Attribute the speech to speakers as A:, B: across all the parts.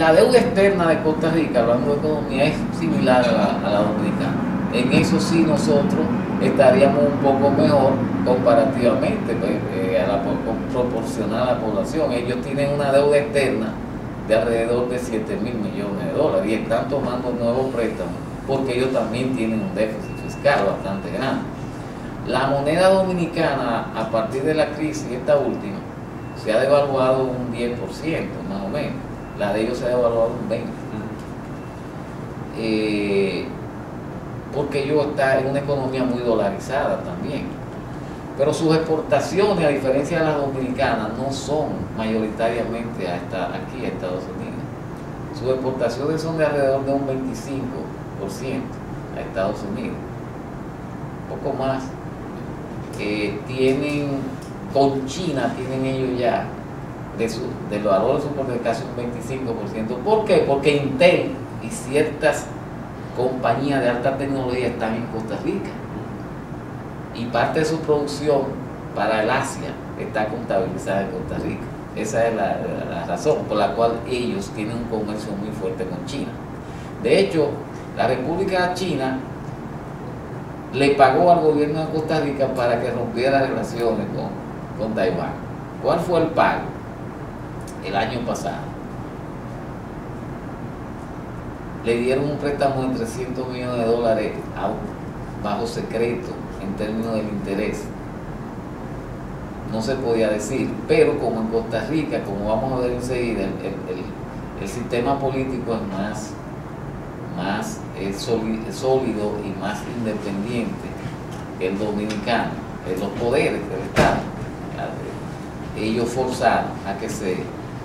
A: La deuda externa de Costa Rica, hablando de economía, es similar a la dominicana. En eso sí nosotros estaríamos un poco mejor comparativamente, proporcional a la población. Ellos tienen una deuda externa de alrededor de 7.000 millones de dólares y están tomando nuevos préstamos porque ellos también tienen un déficit fiscal bastante grande. La moneda dominicana, a partir de la crisis, esta última, se ha devaluado un 10% más o menos. La de ellos se ha devaluado un 20%. Porque ellos están en una economía muy dolarizada también. Pero sus exportaciones, a diferencia de las dominicanas, no son mayoritariamente aquí a Estados Unidos. Sus exportaciones son de alrededor de un 25% a Estados Unidos. Un poco más. Con China tienen ellos ya del valor de su exportación casi un 25%. ¿Por qué? Porque Intel y ciertas compañías de alta tecnología están en Costa Rica y parte de su producción para el Asia está contabilizada en Costa Rica. Esa es la razón por la cual ellos tienen un comercio muy fuerte con China. De hecho, la República China le pagó al gobierno de Costa Rica para que rompiera relaciones con Taiwán. ¿Cuál fue el pago? El año pasado le dieron un préstamo de 300 millones de dólares bajo secreto en términos del interés. No se podía decir, pero como en Costa Rica, como vamos a ver enseguida, el sistema político es más sólido y más independiente que el dominicano, los poderes del Estado. Ellos forzaron a que se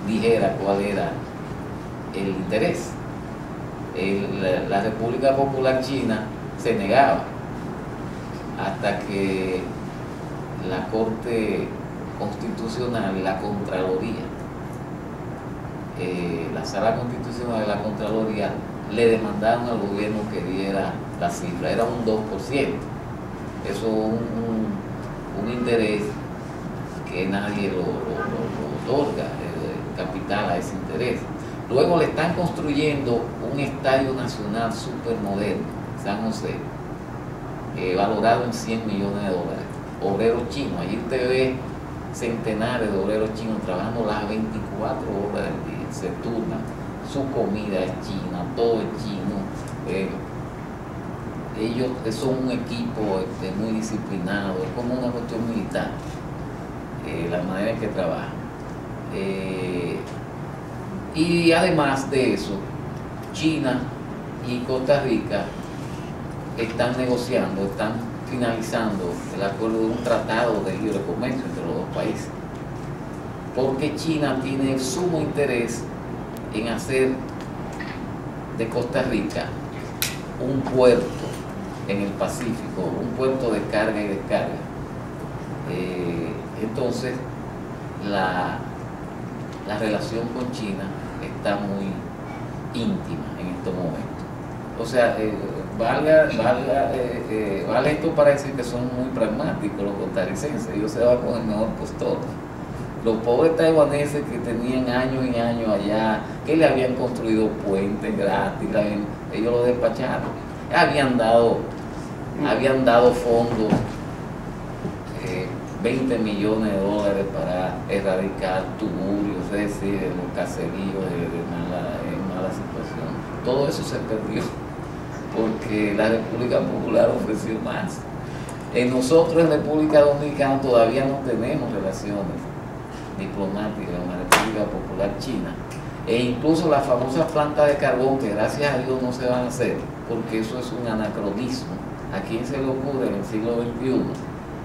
A: dijera cuál era el interés. La República Popular China se negaba hasta que la Corte Constitucional y la Contraloría, la Sala Constitucional y la Contraloría le demandaron al gobierno que diera la cifra, era un 2%. Eso un interés que nadie lo otorga, el capital a ese interés. Luego le están construyendo un estadio nacional súper moderno, San José, valorado en 100 millones de dólares. Obreros chinos, allí usted ve centenares de obreros chinos trabajando las 24 horas del día, se turnan, su comida es china, todo es chino. Ellos son un equipo muy disciplinado, es como una cuestión militar, la manera en que trabajan. Y además de eso, China y Costa Rica están negociando, están finalizando el acuerdo de un tratado de libre comercio entre los dos países, porque China tiene sumo interés en hacer de Costa Rica un puerto en el Pacífico, un puerto de carga y descarga. Entonces la relación con China está muy íntima en estos momentos. O sea, vale esto para decir que son muy pragmáticos los costarricenses. Ellos se van con el mejor postor. Los pobres taiwaneses que tenían años y años allá, que le habían construido puentes gratis, ellos lo despacharon. Habían dado fondos, 20 millones de dólares para erradicar tuburios, es decir, los caseríos en mala situación. Todo eso se perdió porque la República Popular ofreció más. Nosotros en República Dominicana todavía no tenemos relaciones diplomáticas con la República Popular China, e incluso las famosas plantas de carbón, que gracias a Dios no se van a hacer, porque eso es un anacronismo. ¿A quién se le ocurre en el siglo XXI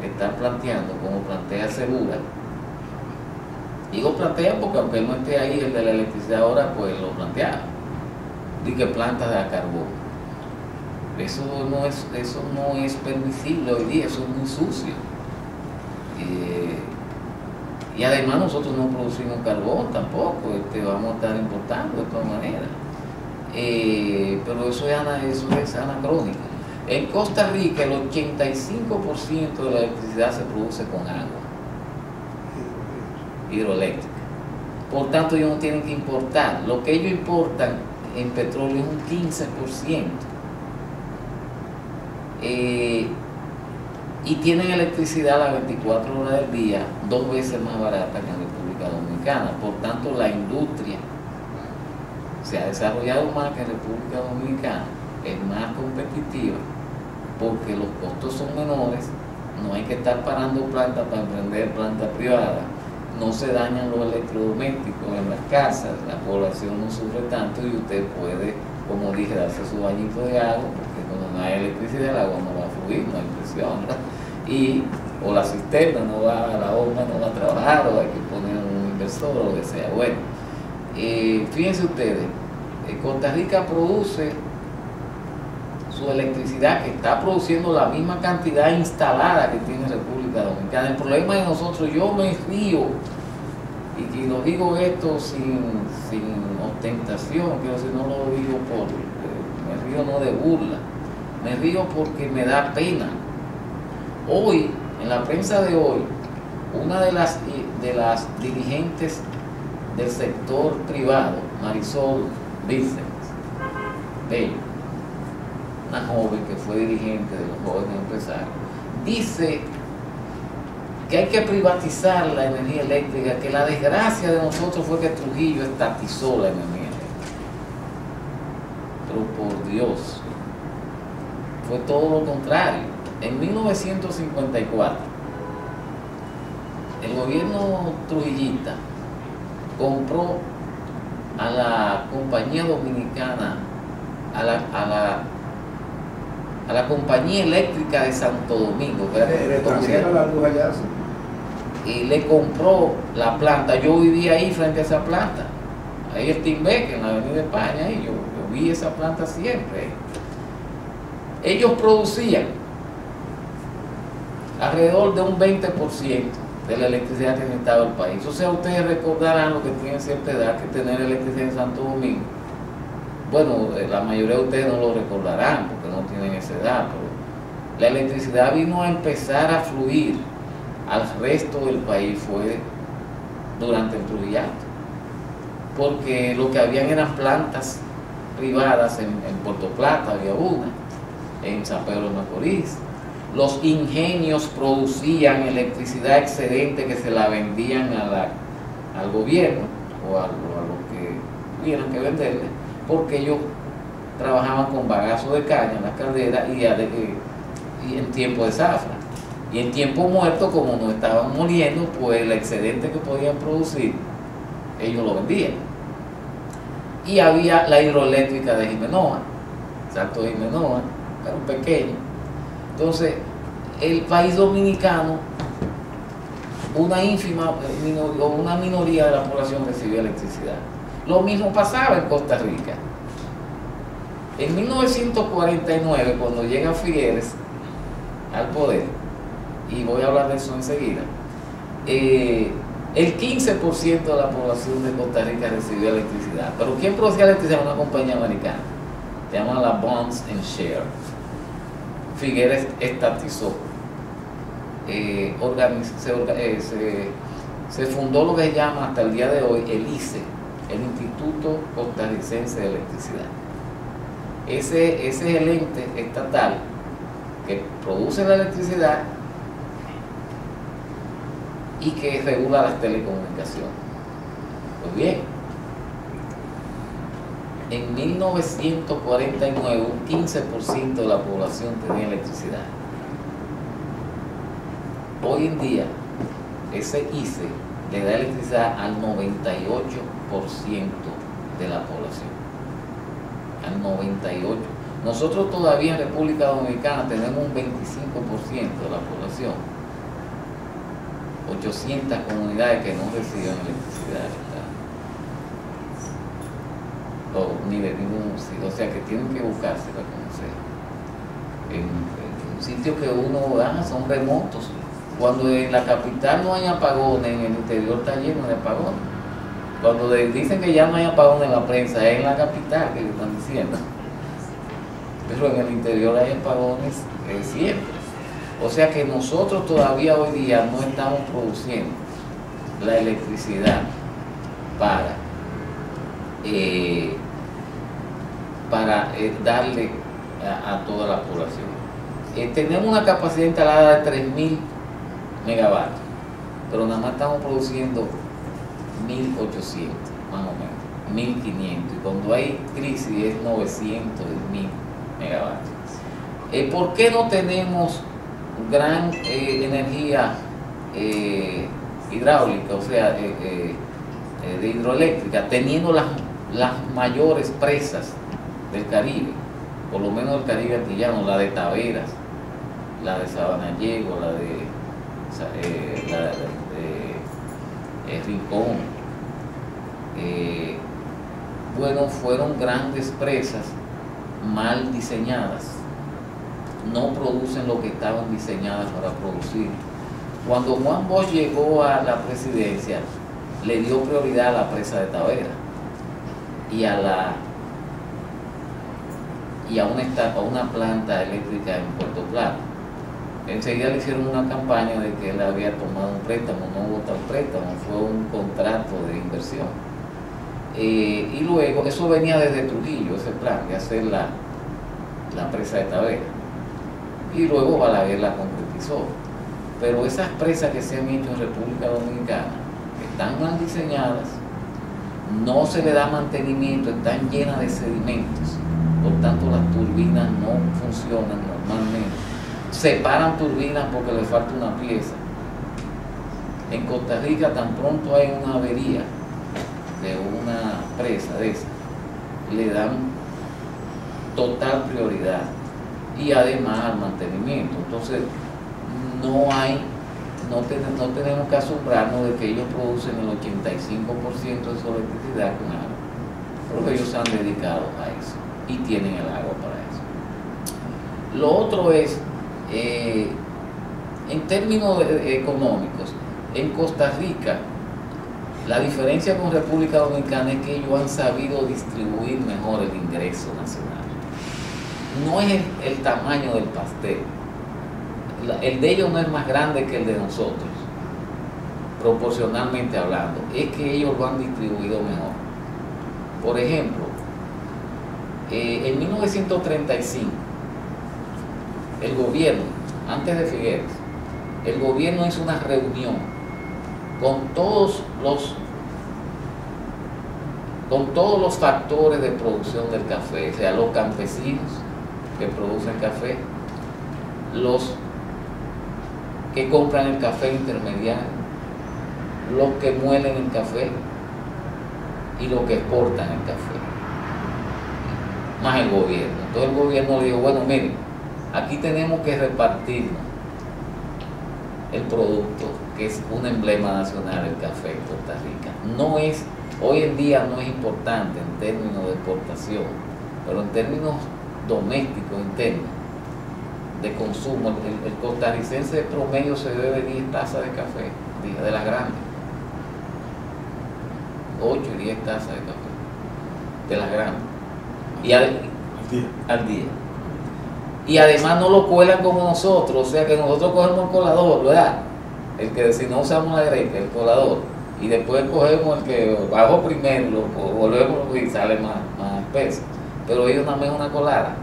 A: estar planteando como plantea Segura? Digo plantea porque aunque no esté ahí el de la electricidad ahora, pues lo plantea. Dice que plantas de carbón. Eso no es permisible hoy día, eso es muy sucio. Y además nosotros no producimos carbón tampoco, vamos a estar importando de todas maneras. Pero eso es anacrónico. En Costa Rica el 85% de la electricidad se produce con agua hidroeléctrica. Por tanto, ellos no tienen que importar. Lo que ellos importan en petróleo es un 15%. Y tienen electricidad a las 24 horas del día, 2 veces más barata que en República Dominicana. Por tanto, la industria se ha desarrollado más que en República Dominicana, es más competitiva, porque los costos son menores, no hay que estar parando plantas para emprender plantas privadas, no se dañan los electrodomésticos en las casas, la población no sufre tanto y usted puede, como dije, darse su bañito de agua, porque cuando no hay electricidad el agua no va a fluir, no hay presión, ¿verdad? O la cisterna no va, la bomba no va a trabajar, o hay que poner un inversor o lo que sea. Bueno, fíjense ustedes, Costa Rica produce su electricidad, que está produciendo la misma cantidad instalada que tiene República Dominicana. El problema de nosotros, yo me río, y lo digo esto sin ostentación, que no lo digo me río no de burla, me río porque me da pena. Hoy, en la prensa de hoy, una de las dirigentes del sector privado, Marisol Vicens Bello, una joven que fue dirigente de los jóvenes empresarios, dice que hay que privatizar la energía eléctrica, que la desgracia de nosotros fue que Trujillo estatizó la energía eléctrica. Pero por Dios, fue todo lo contrario. En 1954, el gobierno trujillista compró a la compañía dominicana, a la compañía eléctrica de Santo Domingo, y le compró la planta. Yo vivía ahí frente a esa planta, ahí el Timbeque, en la Avenida España, y yo vi esa planta siempre. Ellos producían alrededor de un 20% de la electricidad que necesitaba el país. O sea, ustedes recordarán, lo que tienen cierta edad, que tener electricidad en Santo Domingo. Bueno, la mayoría de ustedes no lo recordarán porque no tienen esa edad, pero la electricidad vino a empezar a fluir al resto del país fue durante el Trujillato, porque lo que habían eran plantas privadas en Puerto Plata, había una, en San Pedro de Macorís. Los ingenios producían electricidad excedente que se la vendían al gobierno o a los que tuvieran que venderle, porque ellos trabajaban con bagazo de caña en las calderas y en tiempo de zafra. Y en tiempo muerto, como no estaban moliendo, pues el excedente que podían producir, ellos lo vendían. Y había la hidroeléctrica de Jimenoa, Salto de Jimenoa, era un pequeño. Entonces, el país dominicano, una ínfima o una minoría de la población recibía electricidad. Lo mismo pasaba en Costa Rica. En 1949, cuando llega Figueres al poder, y voy a hablar de eso enseguida, el 15% de la población de Costa Rica recibía electricidad. Pero ¿quién producía electricidad? Una compañía americana, se llama la Bonds and Share. Figueres estatizó, se fundó lo que se llama hasta el día de hoy el ICE, el Instituto Costarricense de Electricidad. Ese es el ente estatal que produce la electricidad y que regula las telecomunicaciones. Pues bien, en 1949 un 15% de la población tenía electricidad. Hoy en día ese ICE le da electricidad al 98% de la población. Al 98%. Nosotros todavía en República Dominicana tenemos un 25% de la población. 800 comunidades que no reciben electricidad. Ni de ningún sitio, o sea que tienen que buscarse para conocer. En sitios que uno son remotos. Cuando en la capital no hay apagones, en el interior está lleno de apagones. Cuando dicen que ya no hay apagones en la prensa, es en la capital que están diciendo. Pero en el interior hay apagones siempre. O sea que nosotros todavía hoy día no estamos produciendo la electricidad para, darle a toda la población. Tenemos una capacidad instalada de 3.000 megavatios, pero nada más estamos produciendo 1.800, más o menos, 1.500, y cuando hay crisis es 900.000 megavatios. ¿Por qué no tenemos gran energía hidráulica, o sea, de hidroeléctrica, teniendo las mayores presas del Caribe, por lo menos del Caribe antillano, la de Taveras, la de Sabanayego, la de Rincón? Bueno, fueron grandes presas mal diseñadas, no producen lo que estaban diseñadas para producir. Cuando Juan Bosch llegó a la presidencia, le dio prioridad a la presa de Tavera y a una planta eléctrica en Puerto Plata. Enseguida le hicieron una campaña de que él había tomado un préstamo. No hubo tal préstamo, fue un contrato de inversión. Y luego, eso venía desde Trujillo, ese plan de hacer la presa de Tavera. Y luego Balaguer la concretizó. Pero esas presas que se han hecho en República Dominicana están mal diseñadas, no se le da mantenimiento, están llenas de sedimentos, por tanto las turbinas no funcionan normalmente. Se paran turbinas porque le falta una pieza. En Costa Rica, tan pronto hay una avería de una presa de esa, le dan total prioridad y además al mantenimiento. Entonces no tenemos que asombrarnos de que ellos producen el 85% de su electricidad con agua, porque ellos se han dedicado a eso y tienen el agua para eso. Lo otro es, en términos económicos, en Costa Rica, la diferencia con República Dominicana es que ellos han sabido distribuir mejor el ingreso nacional. No es el tamaño del pastel. El de ellos no es más grande que el de nosotros, proporcionalmente hablando. Es que ellos lo han distribuido mejor. Por ejemplo, en 1935, el gobierno, antes de Figueres, el gobierno hizo una reunión con todos los factores de producción del café, o sea, los campesinos que producen café, los que compran el café intermediario, los que muelen el café y los que exportan el café, más el gobierno. Entonces el gobierno le dijo, bueno, miren, aquí tenemos que repartirnos el producto, que es un emblema nacional, el café en Costa Rica. Hoy en día no es importante en términos de exportación, pero en términos domésticos, internos, de consumo, el costarricense de promedio se bebe 10 tazas de café, de las grandes, 8 y 10 tazas de café, de las grandes, y al día. Y además no lo cuelan como nosotros, o sea que nosotros cogemos el colador, ¿verdad? El que si no usamos la greca, el colador, y después cogemos el que bajo primero, lo volvemos y sale más espeso, pero ellos nada más es una colada.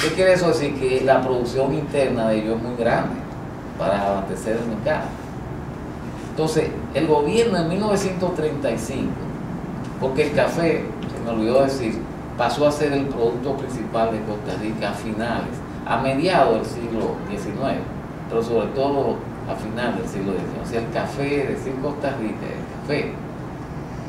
A: ¿Qué quiere eso decir? Que la producción interna de ellos es muy grande para abastecer el mercado. Entonces, el gobierno en 1935, porque el café, se me olvidó decir, pasó a ser el producto principal de Costa Rica a mediados del siglo XIX, pero sobre todo a finales del siglo XIX. O sea, el café, decir Costa Rica, el café,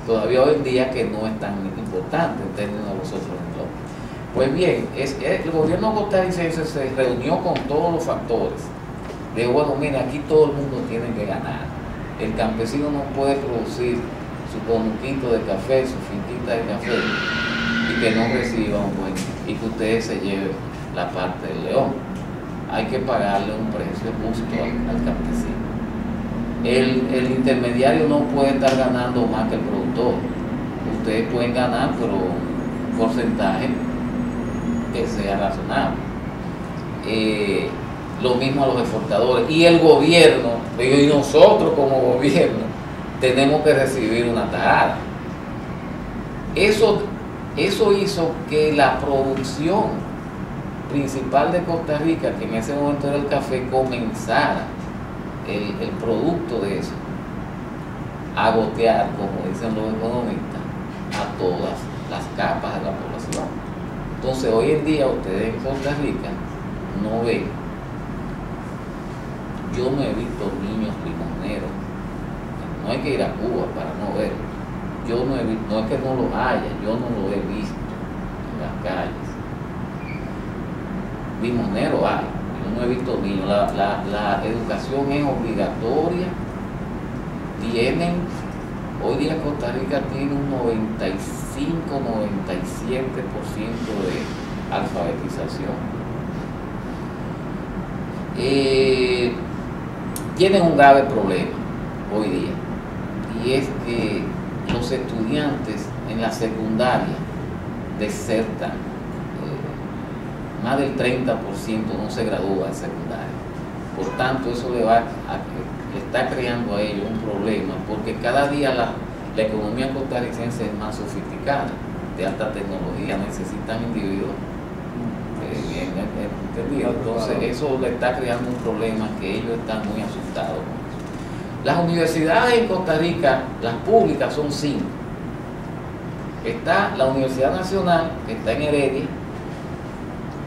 A: todavía hoy en día que no es tan importante en términos de los otros entornos. Pues bien, el gobierno costarricense se reunió con todos los factores. Dijo, bueno, mira, aquí todo el mundo tiene que ganar. El campesino no puede producir su conuquito de café, su finquita de café, y que no reciba un buen, y que ustedes se lleven la parte del león. Hay que pagarle un precio justo al campesino. El intermediario no puede estar ganando más que el productor. Ustedes pueden ganar, pero un porcentaje que sea razonable. Lo mismo a los exportadores. Y el gobierno, y nosotros como gobierno, tenemos que recibir una tajada. Eso hizo que la producción principal de Costa Rica, que en ese momento era el café, comenzara el producto de eso a gotear, como dicen los economistas, a todas las capas de la población. Entonces hoy en día ustedes en Costa Rica no ven, yo no he visto niños limoneros, no hay que ir a Cuba para no verlo, yo no he visto, no es que no los haya, yo no los he visto en las calles. Limoneros hay, yo no he visto niños, la educación es obligatoria, hoy día Costa Rica tiene un 95-97% de alfabetización. Tienen un grave problema hoy día, y es que los estudiantes en la secundaria desertan, más del 30% no se gradúa en secundaria. Por tanto, eso le está creando a ellos un problema, porque cada día la economía costarricense es más sofisticada, de alta tecnología, necesitan individuos bien entendidos. Entonces eso le está creando un problema que ellos están muy asustados con eso. Las universidades en Costa Rica, las públicas, son 5. Está la Universidad Nacional, que está en Heredia,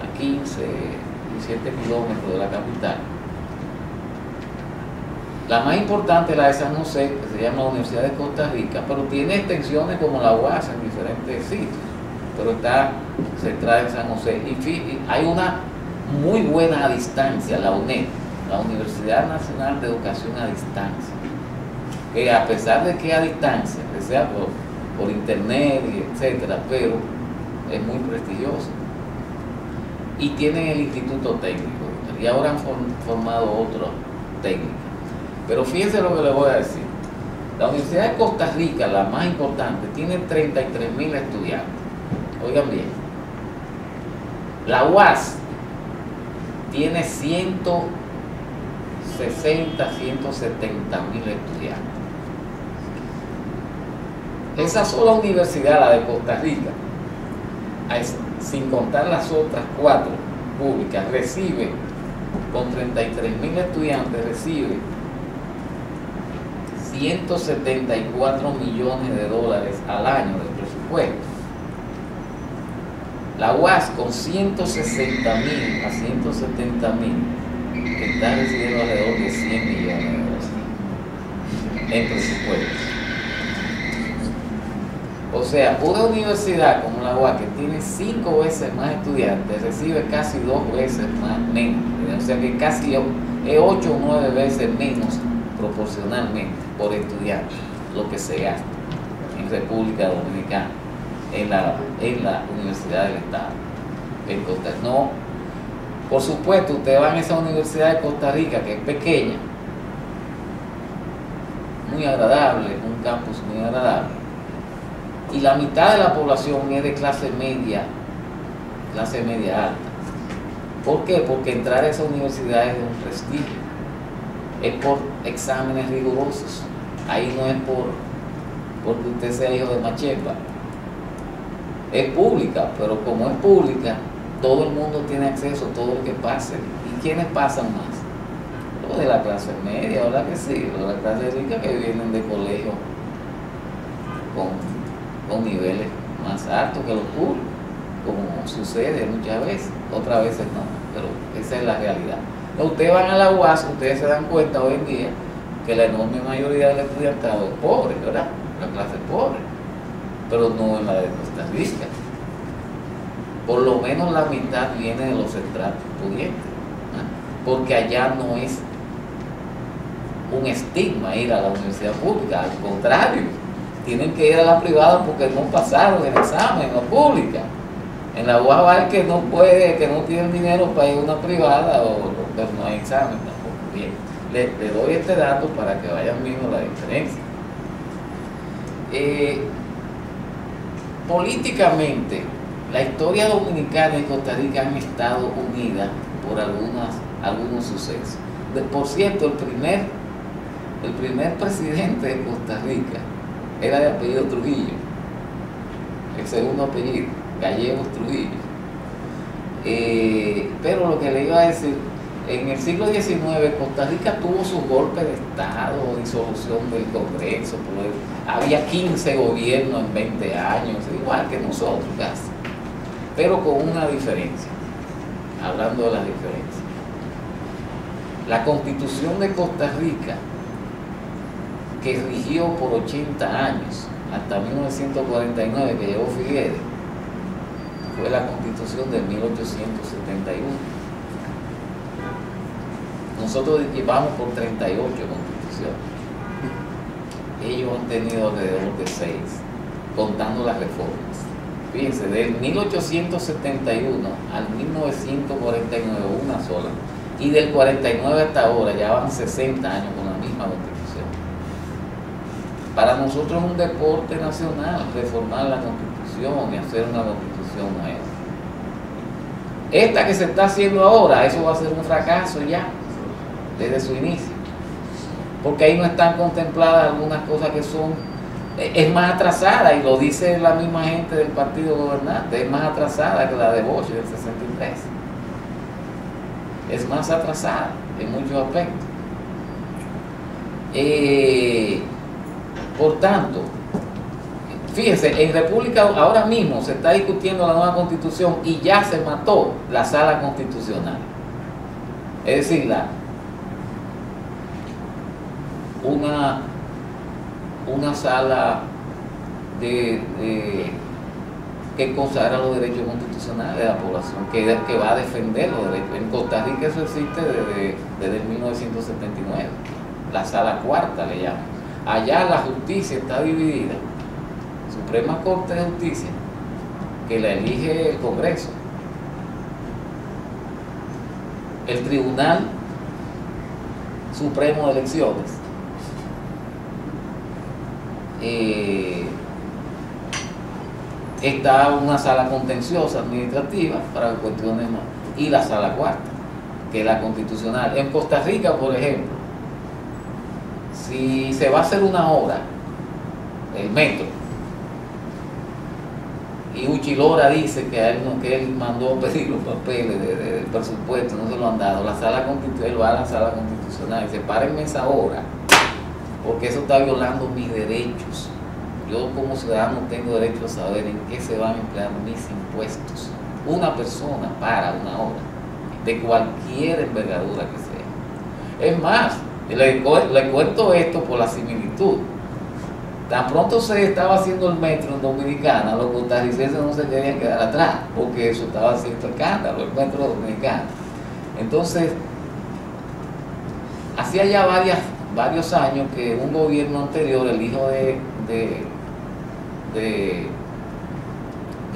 A: a 15, 17 kilómetros de la capital. La más importante es la de San José, que se llama Universidad de Costa Rica, pero tiene extensiones como la UAS en diferentes sitios, pero está centrada en San José. Y hay una muy buena a distancia, la UNED, la Universidad Nacional de Educación a Distancia, que a pesar de que es a distancia, que sea por internet, etcétera, pero es muy prestigiosa. Y tienen el Instituto Técnico, y ahora han formado otros técnicos. Pero fíjense lo que les voy a decir. La Universidad de Costa Rica, la más importante, tiene 33,000 estudiantes. Oigan bien. La UAS tiene 160, 170,000 estudiantes. Esa sola universidad, la de Costa Rica, sin contar las otras 4 públicas, recibe, con 33,000 estudiantes, recibe $174 millones al año de presupuesto. La UAS, con 160,000 a 170,000, está recibiendo alrededor de $100 millones en presupuesto. O sea, una universidad como la UAS, que tiene 5 veces más estudiantes, recibe casi 2 veces menos. O sea que casi es 8 o 9 veces menos proporcionalmente por estudiante lo que se gasta en República Dominicana en la Universidad del Estado en Costa Rica. No, por supuesto, ustedes van a esa Universidad de Costa Rica, que es pequeña, muy agradable, un campus muy agradable, y la mitad de la población es de clase media alta. ¿Por qué? Porque entrar a esa universidad es de un prestigio, es por exámenes rigurosos. Ahí no es porque usted sea hijo de Machepa. Es pública, pero como es pública, todo el mundo tiene acceso a todo lo que pase. ¿Y quiénes pasan más? Los de la clase media, ¿verdad que sí? Los de la clase rica, que vienen de colegios con niveles más altos que los públicos, como sucede muchas veces, otras veces no, pero esa es la realidad. Ustedes van a la UAS, ustedes se dan cuenta hoy en día que la enorme mayoría del estudiantado es pobre, ¿verdad? La clase es pobre, pero no en la de Costa Rica. Por lo menos la mitad viene de los estratos pudientes, ¿no? Porque allá no es un estigma ir a la universidad pública, al contrario, tienen que ir a la privada porque no pasaron el examen en la pública. En la UAS va el que no puede, que no tiene dinero para ir a una privada, pero no hay examen tampoco. Bien, le doy este dato para que vayan viendo la diferencia. Políticamente, la historia dominicana y Costa Rica han estado unidas por algunos sucesos. Por cierto, el primer presidente de Costa Rica era de apellido Trujillo. el segundo apellido, Gallegos Trujillo. Pero lo que le iba a decir, en el siglo XIX Costa Rica tuvo su golpe de Estado, disolución del Congreso, había 15 gobiernos en 20 años, igual que nosotros casi, pero con una diferencia, hablando de las diferencias. La Constitución de Costa Rica, que rigió por 80 años, hasta 1949, que llegó Figueres, fue la Constitución de 1871. Nosotros llevamos por 38 constituciones. Ellos han tenido alrededor de 6, contando las reformas. Fíjense, del 1871 al 1949 una sola. Y del 49 hasta ahora ya van 60 años con la misma constitución. Para nosotros es un deporte nacional reformar la constitución y hacer una constitución nueva. Esta que se está haciendo ahora, eso va a ser un fracaso ya, desde su inicio, porque ahí no están contempladas algunas cosas que son, es más atrasada, y lo dice la misma gente del partido gobernante, es más atrasada que la de Bosch del 63, es más atrasada en muchos aspectos. Por tanto, fíjense, en República ahora mismo se está discutiendo la nueva constitución y ya se mató la sala constitucional, es decir, una sala que consagra los derechos constitucionales de la población, que va a defender los derechos. En Costa Rica eso existe desde 1979, la sala cuarta le llaman. Allá la justicia está dividida, Suprema Corte de Justicia, que la elige el Congreso, el Tribunal Supremo de Elecciones, está una sala contenciosa administrativa para cuestiones más, y la sala cuarta, que es la constitucional. En Costa Rica, por ejemplo, si se va a hacer una obra, el metro, y Uchilora dice que él mandó pedir los papeles del presupuesto, no se lo han dado, él va a la sala constitucional y dice: párenme esa obra, porque eso está violando mis derechos. Yo como ciudadano tengo derecho a saber en qué se van a emplear mis impuestos. Una persona para una obra, de cualquier envergadura que sea. Es más, le cuento esto por la similitud. Tan pronto se estaba haciendo el metro en Dominicana, los costarricenses no se querían quedar atrás, porque eso estaba haciendo escándalo, el metro dominicano. Entonces, hacía ya varios años que un gobierno anterior, el hijo de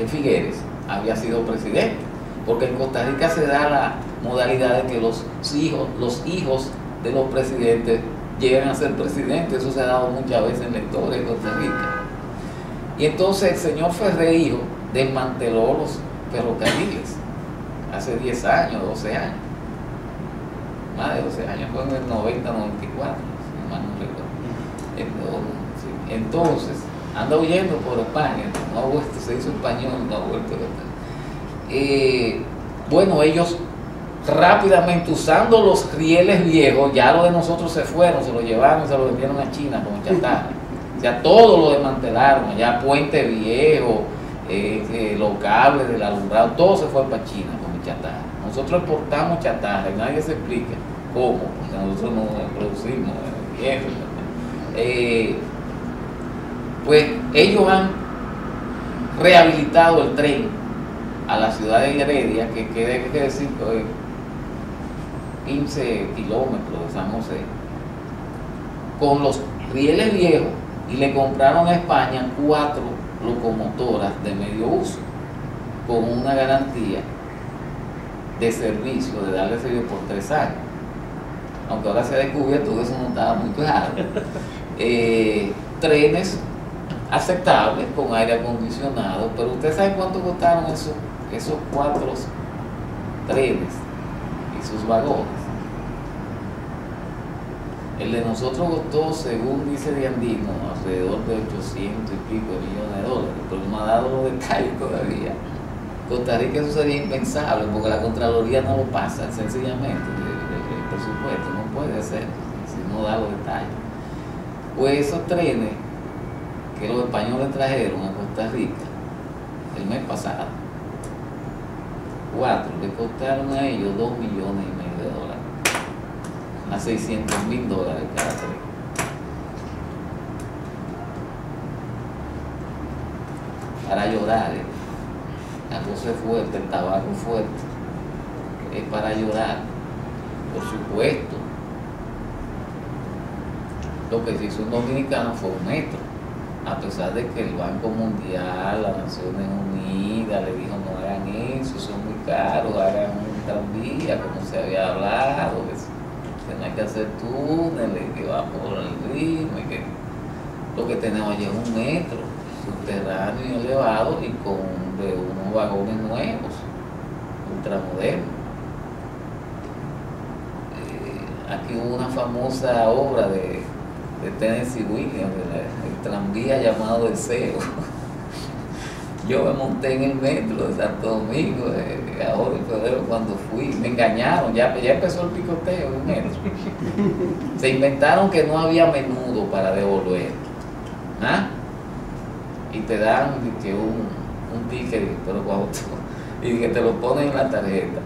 A: Figueres, había sido presidente, porque en Costa Rica se da la modalidad de que los hijos de los presidentes llegan a ser presidentes. Eso se ha dado muchas veces en la historia de Costa Rica. Y entonces el señor Ferrer hijo desmanteló los ferrocarriles hace 10 años, 12 años, más de 12 años, fue en el 90, 94, si mal no recuerdo. Entonces anda huyendo por España, no ha vuelto, se hizo español, no ha vuelto a España. Bueno, ellos rápidamente, usando los rieles viejos, ya los de nosotros se fueron, se los llevaron y se los vendieron a China como chatarra. O sea, todo lo desmantelaron, ya Puente Viejo, los cables del alumbrado, todo se fue para China como chatarra. Nosotros exportamos chatarra y nadie se explica cómo, porque nosotros no producimos viejo. Pues ellos han rehabilitado el tren a la ciudad de Heredia, que hay que decir, 15 kilómetros de San José, con los rieles viejos, y le compraron a España 4 locomotoras de medio uso, con una garantía de servicio, de darle servicio por 3 años. Aunque ahora se ha descubierto que eso no estaba muy claro. Trenes aceptables, con aire acondicionado, pero ¿ustedes saben cuánto costaron esos 4 trenes y sus vagones? El de nosotros costó, según dice de Andino, alrededor de 800 y pico de millones de dólares, pero no ha dado los detalles todavía. Costa Rica eso sería impensable, porque la Contraloría no lo pasa, sencillamente, el presupuesto no puede ser, si no da los detalles. Pues esos trenes que los españoles trajeron a Costa Rica el mes pasado, 4, le costaron a ellos 2,5 millones de dólares, a $600,000 cada tren. Para llorar, la cosa es fuerte, el tabaco fuerte, es para llorar, por supuesto. Lo que se hizo en Dominicana fue un metro, a pesar de que el Banco Mundial, las Naciones Unidas le dijo no hagan eso, son muy caros, hagan un tranvía como se había hablado, que no hay que hacer túneles, que va por el río, y que lo que tenemos allí es un metro subterráneo y elevado y con de unos vagones nuevos, ultramodernos. Aquí hubo una famosa obra de Tennessee Williams, el tranvía llamado Deseo. Yo me monté en el metro de Santo Domingo, ahora en febrero cuando fui, me engañaron, ya empezó el picoteo del metro. Se inventaron que no había menudo para devolver, ¿ah? Y te dan que un ticket, pero cuando tú, y que te lo ponen en la tarjeta.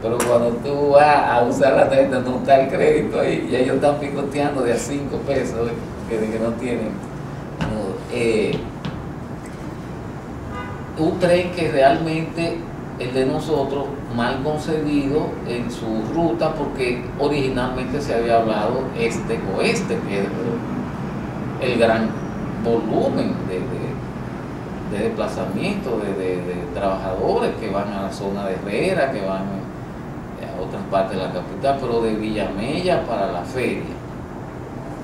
A: Pero cuando tú vas a usar la tarjeta no está el crédito ahí y ellos están picoteando de a 5 pesos que no tienen. Un tren que realmente el de nosotros mal concebido en su ruta, porque originalmente se había hablado este-oeste, que es el gran volumen de desplazamiento de trabajadores que van a la zona de Herrera, que van a otras partes de la capital, pero de Villamella para la feria,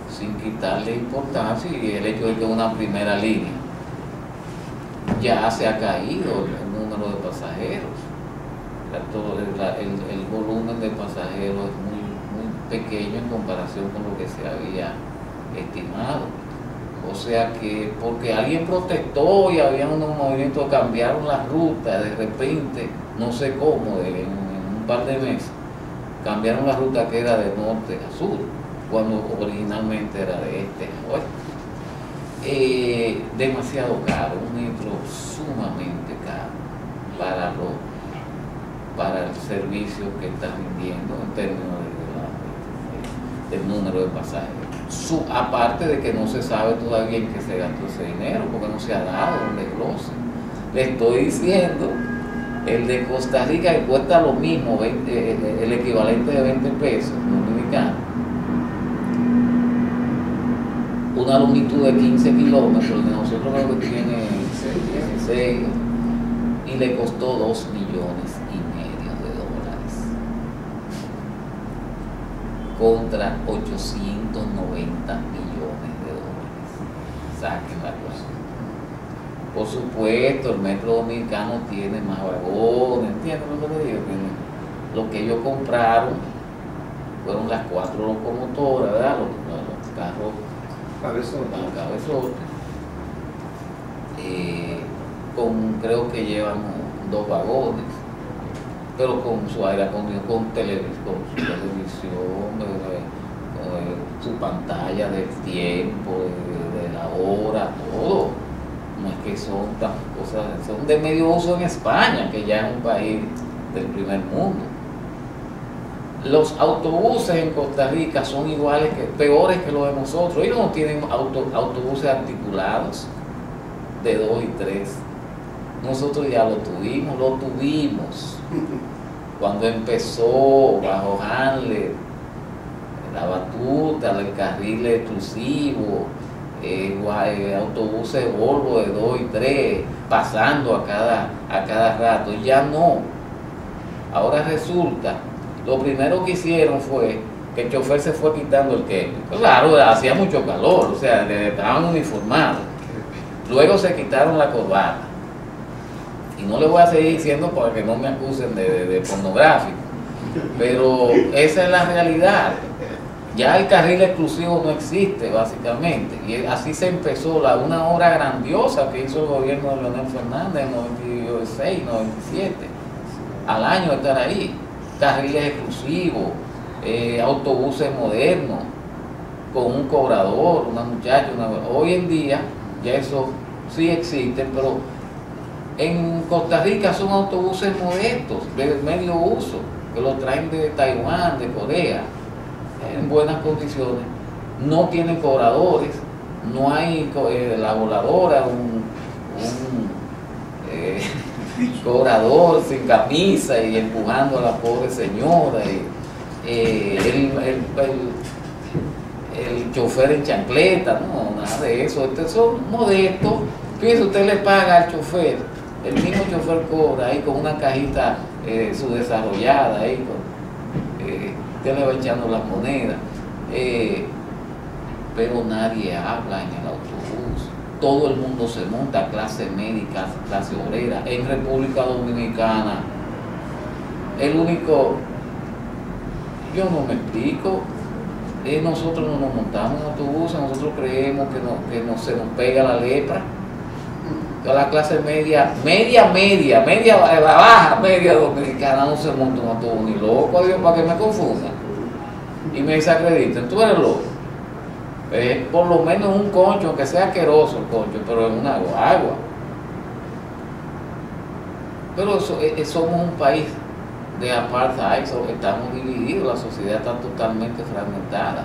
A: sin quitarle importancia, y el hecho de que una primera línea ya se ha caído el número de pasajeros, el volumen de pasajeros es muy pequeño en comparación con lo que se había estimado. O sea que porque alguien protestó y había unos movimientos, cambiaron la ruta de repente, no sé cómo, en un par de meses, cambiaron la ruta que era de norte a sur, cuando originalmente era de este a oeste. Demasiado caro, un metro sumamente caro para el servicio que está rindiendo en términos del número de pasajeros. Aparte de que no se sabe todavía en qué se gastó ese dinero, porque no se ha dado un desglose. Le estoy diciendo, el de Costa Rica que cuesta lo mismo, el equivalente de 20 pesos dominicanos, una longitud de 15 kilómetros, el de nosotros creo que tiene 16, y le costó 2,5 millones de dólares contra 890 millones de dólares. Saquen la cosa. Por supuesto, el metro dominicano tiene más vagones, ¿entienden lo que le digo? Lo que ellos compraron fueron las 4 locomotoras, ¿verdad? Los carros cabezotes. Creo que llevan 2 vagones, pero con su aire acondicionado, con su televisión, su pantalla del tiempo, de la hora, todo. No es que son tan cosas, son de medio uso en España, que ya es un país del primer mundo. Los autobuses en Costa Rica son iguales, peores que los de nosotros. Ellos no tienen autobuses articulados de 2 y 3. Nosotros ya lo tuvimos. Cuando empezó bajo Handler, la batuta, el carril exclusivo, autobuses Volvo de 2 y 3, pasando a cada rato. Ya no. Ahora resulta, lo primero que hicieron fue que el chofer se fue quitando el kepi. Claro, hacía mucho calor, o sea, estaban uniformados. Luego se quitaron la corbata. Y no le voy a seguir diciendo para que no me acusen de pornográfico, pero esa es la realidad. Ya el carril exclusivo no existe básicamente, y así se empezó una obra grandiosa que hizo el gobierno de Leonel Fernández en 96, 97, al año estar ahí, carriles exclusivos, autobuses modernos, con un cobrador, una muchacha, hoy en día ya eso sí existe, pero en Costa Rica son autobuses modestos, de medio uso, que los traen de Taiwán, de Corea, en buenas condiciones, no tienen cobradores, no hay la voladora, cobrador sin camisa y empujando a la pobre señora, el chofer en chancleta, no, nada de eso. Estos son modestos. Fíjese, usted le paga al chofer, el mismo chofer cobra ahí con una cajita subdesarrollada, ahí usted le va echando las monedas, pero nadie habla en el autobús. Todo el mundo se monta, clase médica, clase obrera. En República Dominicana, el único, yo no me explico, nosotros no nos montamos en autobuses, nosotros creemos que no se nos pega la lepra. La clase media, la baja media dominicana no se monta un autobús ni loco, Dios, para que me confundan y me desacrediten. Tú eres loco. Por lo menos un concho, aunque sea asqueroso el concho, pero en una agua. Pero somos un país de apartheid, estamos divididos, la sociedad está totalmente fragmentada.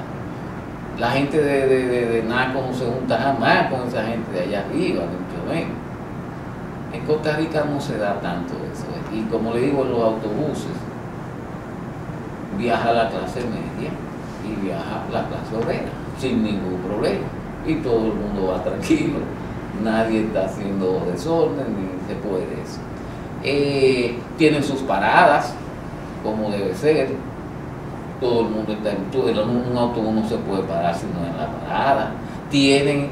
A: La gente de Naco no se junta jamás con esa gente de allá arriba, ni mucho menos. En Costa Rica no se da tanto eso. Y como le digo, en los autobuses viaja la clase media y viaja la clase obrera sin ningún problema. Y todo el mundo va tranquilo. Nadie está haciendo desorden ni se puede eso. Tienen sus paradas, como debe ser. Todo el mundo está en un autobús no se puede parar sino en la parada. Tienen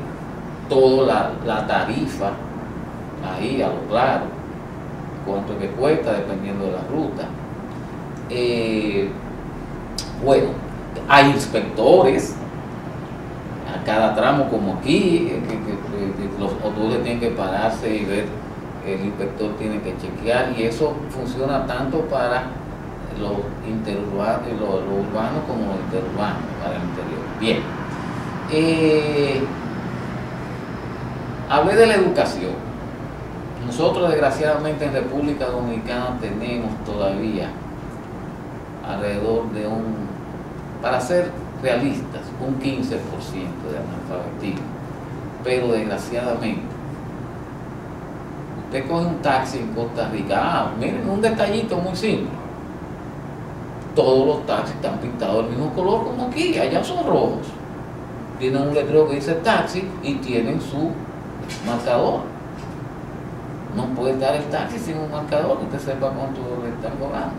A: toda la tarifa ahí a lo claro, cuánto que cuesta dependiendo de la ruta. Bueno, hay inspectores a cada tramo, como aquí, que los autobuses tienen que pararse y ver, el inspector tiene que chequear, y eso funciona tanto para los interurbanos, los urbanos como los interurbanos, para el interior. Bien, hablé de la educación. Nosotros desgraciadamente en República Dominicana tenemos todavía alrededor de para ser realistas, un 15% de analfabetismo, pero desgraciadamente usted coge un taxi en Costa Rica, miren, un detallito muy simple, todos los taxis están pintados del mismo color como aquí, allá son rojos, tienen un letrero que dice taxi y tienen su marcador. No puede dar el taxi sin un marcador, que usted sepa cuánto le están cobrando.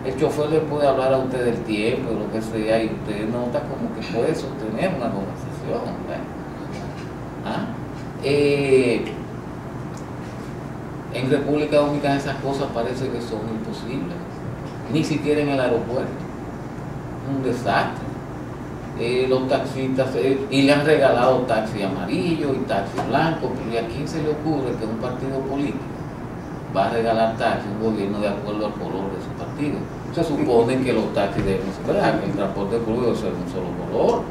A: El chofer le puede hablar a usted del tiempo, de lo que sea, y usted nota como que puede sostener una conversación. En República Dominicana esas cosas parece que son imposibles, ni siquiera en el aeropuerto. Un desastre. Los taxistas, y le han regalado taxi amarillo y taxi blanco, pero ¿a quién se le ocurre que un partido político va a regalar taxi a un gobierno de acuerdo al color de su partido? Se supone que los taxis deben ser, ¿verdad?, que el transporte público debe ser un solo color,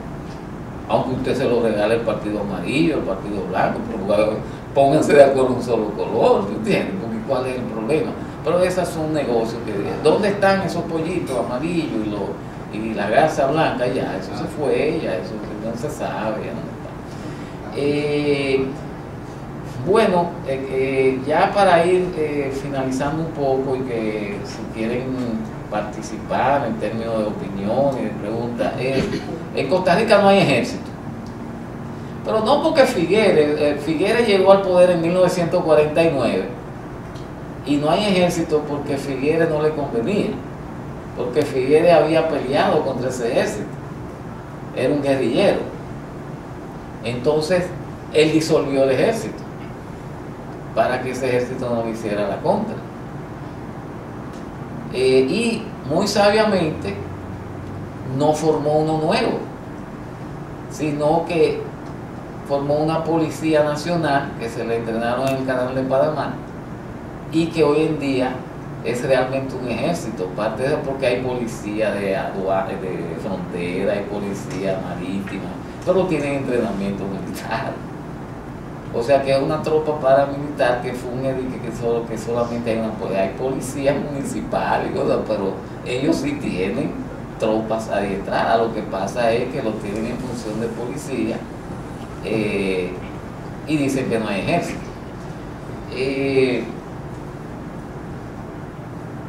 A: aunque usted se lo regale el partido amarillo, el partido blanco, pero pónganse de acuerdo en un solo color, ¿entiendes? Porque ¿cuál es el problema? Pero esos son negocios que, ¿dónde están esos pollitos amarillos y la gasa blanca? Ya, eso se fue, ya eso no se sabe, ya no está. Bueno, ya para ir finalizando un poco, y que si quieren participar en términos de opinión y de preguntas, en Costa Rica no hay ejército, pero no porque Figueres llegó al poder en 1949 y no hay ejército porque Figueres no le convenía, porque Figueres había peleado contra ese ejército, era un guerrillero. Entonces él disolvió el ejército para que ese ejército no le hiciera la contra, y muy sabiamente no formó uno nuevo, sino que formó una policía nacional que se le entrenaron en el canal de Panamá y que hoy en día es realmente un ejército, parte de eso porque hay policía de frontera, hay policía marítima, pero tienen entrenamiento militar. O sea que es una tropa paramilitar que funge que solamente hay policías municipales y cosas, pero ellos sí tienen tropas adiestradas. Lo que pasa es que lo tienen en función de policía y dicen que no hay ejército.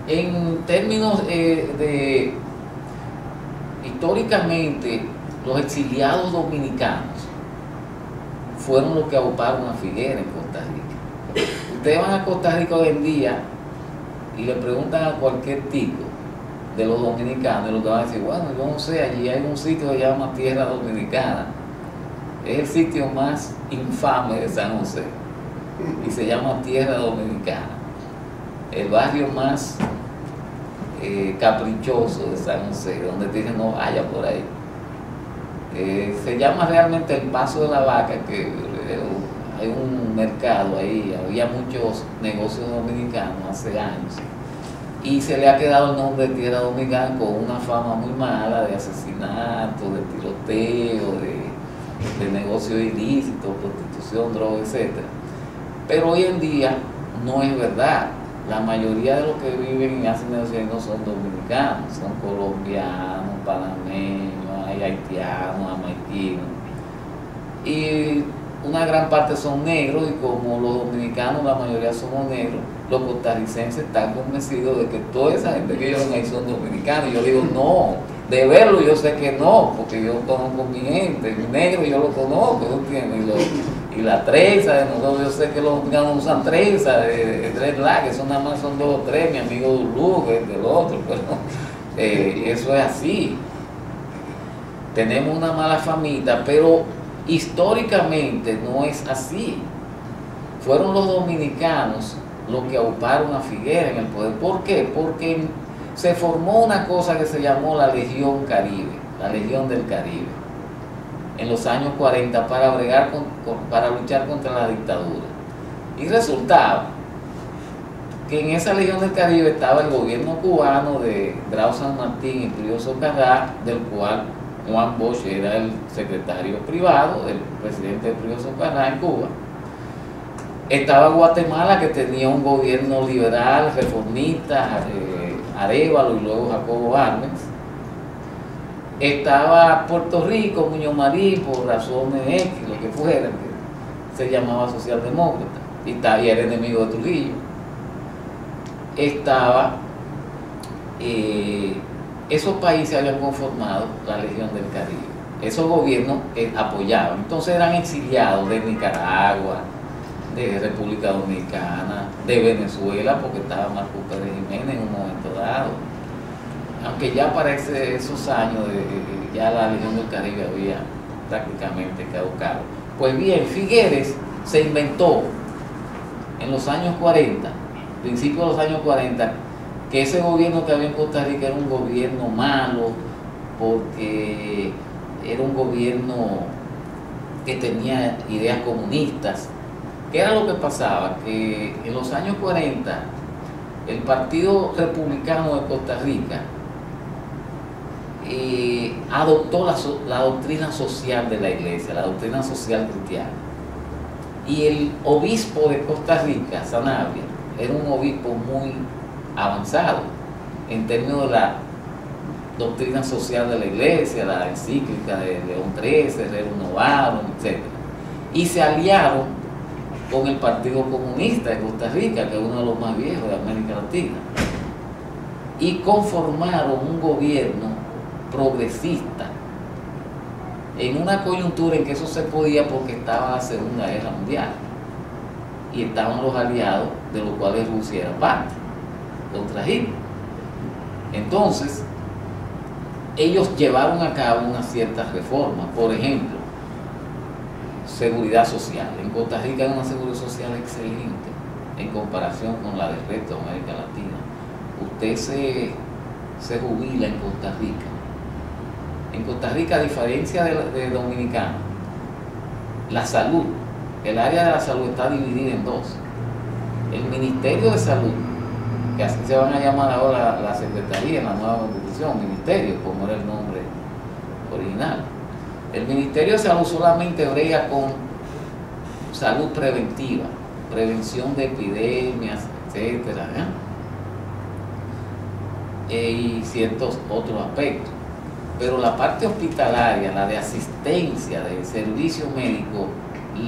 A: En términos históricamente, los exiliados dominicanos fueron los que ocuparon a Figueres en Costa Rica. Ustedes van a Costa Rica hoy en día y le preguntan a cualquier tipo de los dominicanos, y lo que van a decir, bueno, yo no sé, allí hay un sitio que se llama Tierra Dominicana, es el sitio más infame de San José y se llama Tierra Dominicana, el barrio más caprichoso de San José, donde te dicen no vaya por ahí. Se llama realmente el Paso de la Vaca, que hay un mercado ahí, había muchos negocios dominicanos hace años y se le ha quedado el nombre de Tierra Dominicana con una fama muy mala de asesinato, de tiroteo, de negocios ilícitos, prostitución, droga, etc. Pero hoy en día no es verdad. La mayoría de los que viven y hacen negocios no son dominicanos, son colombianos, panameños, hay haitianos, jamaiquinos. Y una gran parte son negros, y como los dominicanos, la mayoría somos negros, los costarricenses están convencidos de que toda esa gente que viven ahí son dominicanos. Y yo digo, no, de verlo yo sé que no, porque yo conozco mi gente, mi negro yo lo conozco, ¿entiendes? Y la trenza de nosotros, yo sé que los dominicanos usan trenza de dreadlock, eso nada más son 2 o 3, mi amigo Dulú, que es del otro, pero eso es así. Tenemos una mala famita, pero históricamente no es así. Fueron los dominicanos los que ocuparon a Figueres en el poder. ¿Por qué? Porque se formó una cosa que se llamó la Legión Caribe, la Legión del Caribe, en los años 40 para para luchar contra la dictadura. Y resultaba que en esa Legión del Caribe estaba el gobierno cubano de Grau San Martín y Pío Socarrá, del cual Juan Bosch era el secretario privado, el presidente de Pío Socarrá en Cuba. Estaba Guatemala, que tenía un gobierno liberal, reformista, Arévalo y luego Jacobo Arbenz. Estaba Puerto Rico, Muñoz Marín, por razones X, lo que fuera, que se llamaba socialdemócrata, y era enemigo de Trujillo. Esos países habían conformado la Legión del Caribe. Esos gobiernos apoyaban. Entonces eran exiliados de Nicaragua, de República Dominicana, de Venezuela, porque estaba Marco Pérez Jiménez en un momento dado. Aunque ya para esos años ya la Legión del Caribe había prácticamente caducado. Pues bien, Figueres se inventó en los años 40, principios de los años 40, que ese gobierno que había en Costa Rica era un gobierno malo, porque era un gobierno que tenía ideas comunistas. ¿Qué era lo que pasaba? Que en los años 40 el Partido Republicano de Costa Rica adoptó la doctrina social de la iglesia, la doctrina social cristiana. Y el obispo de Costa Rica, Sanabria, era un obispo muy avanzado en términos de la doctrina social de la iglesia, la encíclica de León XIII, Rerum Novarum, etc. Y se aliaron con el Partido Comunista de Costa Rica, que es uno de los más viejos de América Latina, y conformaron un gobierno progresista en una coyuntura en que eso se podía porque estaba la Segunda Guerra Mundial y estaban los aliados, de los cuales Rusia era parte, contra Hitler. Entonces ellos llevaron a cabo unas ciertas reformas. Por ejemplo, seguridad social. En Costa Rica hay una seguridad social excelente en comparación con la del resto de América Latina. Usted se jubila en Costa Rica En Costa Rica, a diferencia de Dominicana, la salud, el área de la salud está dividida en dos. El Ministerio de Salud, que así se van a llamar ahora la Secretaría en la nueva Constitución, Ministerio, como era el nombre original. El Ministerio de Salud solamente brega con salud preventiva, prevención de epidemias, etcétera, y ciertos otros aspectos. Pero la parte hospitalaria, la de asistencia, de servicio médico,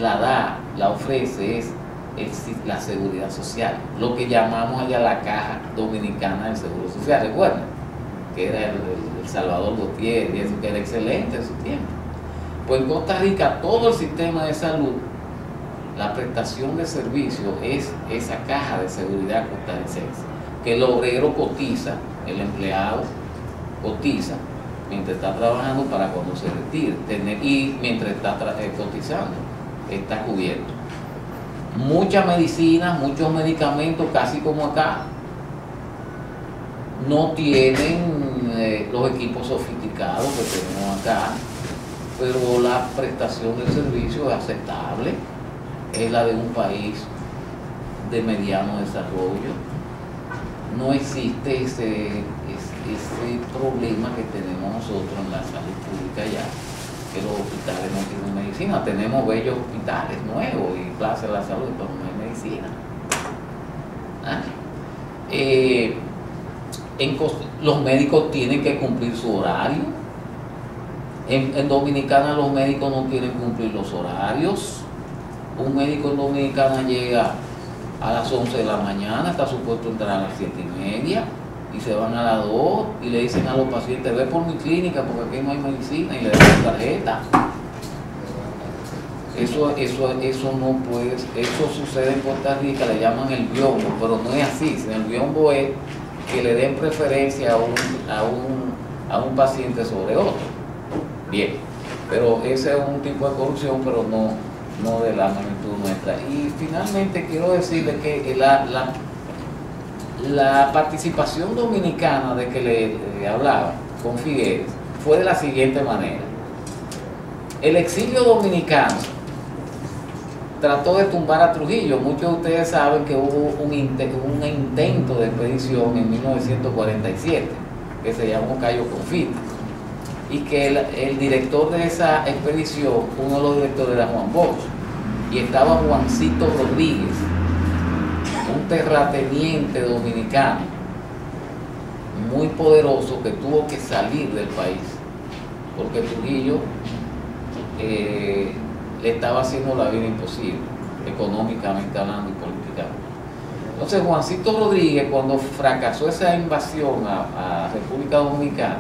A: la ofrece es la seguridad social, lo que llamamos allá la Caja Dominicana del Seguro Social, recuerden, que era el Salvador Gutiérrez, y eso que era excelente en su tiempo. Pues en Costa Rica todo el sistema de salud, la prestación de servicio es esa caja de seguridad costarricense, que el obrero cotiza, el empleado cotiza mientras está trabajando para cuando se retire, y mientras está cotizando está cubierto. Muchas medicinas, muchos medicamentos, casi como acá, no tienen los equipos sofisticados que tenemos acá, pero la prestación del servicio es aceptable, es la de un país de mediano desarrollo. No existe ese problema que tenemos nosotros en la salud pública ya, que los hospitales no tienen medicina. Tenemos bellos hospitales nuevos y plazas de la salud, pero no hay medicina. Los médicos tienen que cumplir su horario. En Dominicana los médicos no quieren cumplir los horarios. Un médico en Dominicana llega a las 11 de la mañana, está supuesto entrar a las 7:30 y se van a las 2 y le dicen a los pacientes: ve por mi clínica porque aquí no hay medicina, y le dan tarjeta. Eso no puede, eso sucede en Costa Rica, le llaman el biombo, pero no es así. El biombo es que le den preferencia a un paciente sobre otro. Bien, pero ese es un tipo de corrupción, pero no de la magnitud nuestra. Y finalmente quiero decirle que la participación dominicana de que le hablaba con Figueres fue de la siguiente manera. El exilio dominicano trató de tumbar a Trujillo. Muchos de ustedes saben que hubo un intento de expedición en 1947 que se llamó Cayo Confite, y que el director de esa expedición, uno de los directores, era Juan Bosch, y estaba Juancito Rodríguez, un terrateniente dominicano muy poderoso que tuvo que salir del país porque Trujillo le estaba haciendo la vida imposible, económicamente hablando y políticamente. Entonces Juancito Rodríguez, cuando fracasó esa invasión a República Dominicana,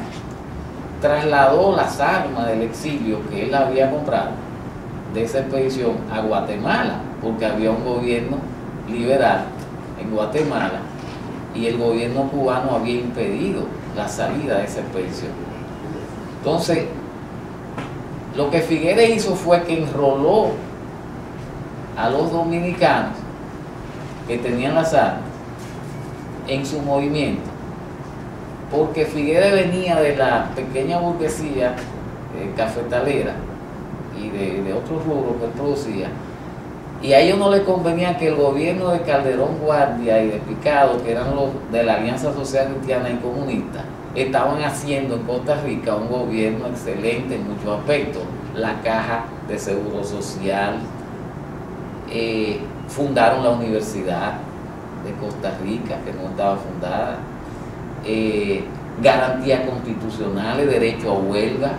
A: trasladó las armas del exilio que él había comprado de esa expedición a Guatemala, porque había un gobierno liberal en Guatemala y el gobierno cubano había impedido la salida de esa expedición. Entonces, lo que Figueres hizo fue que enroló a los dominicanos que tenían las armas en su movimiento, porque Figueres venía de la pequeña burguesía cafetalera y de otros rubros que él producía, y a ellos no les convenía que el gobierno de Calderón Guardia y de Picado, que eran los de la Alianza Social Cristiana y Comunista, estaban haciendo en Costa Rica un gobierno excelente en muchos aspectos. La Caja de Seguro Social, fundaron la Universidad de Costa Rica, que no estaba fundada, garantías constitucionales, derecho a huelga.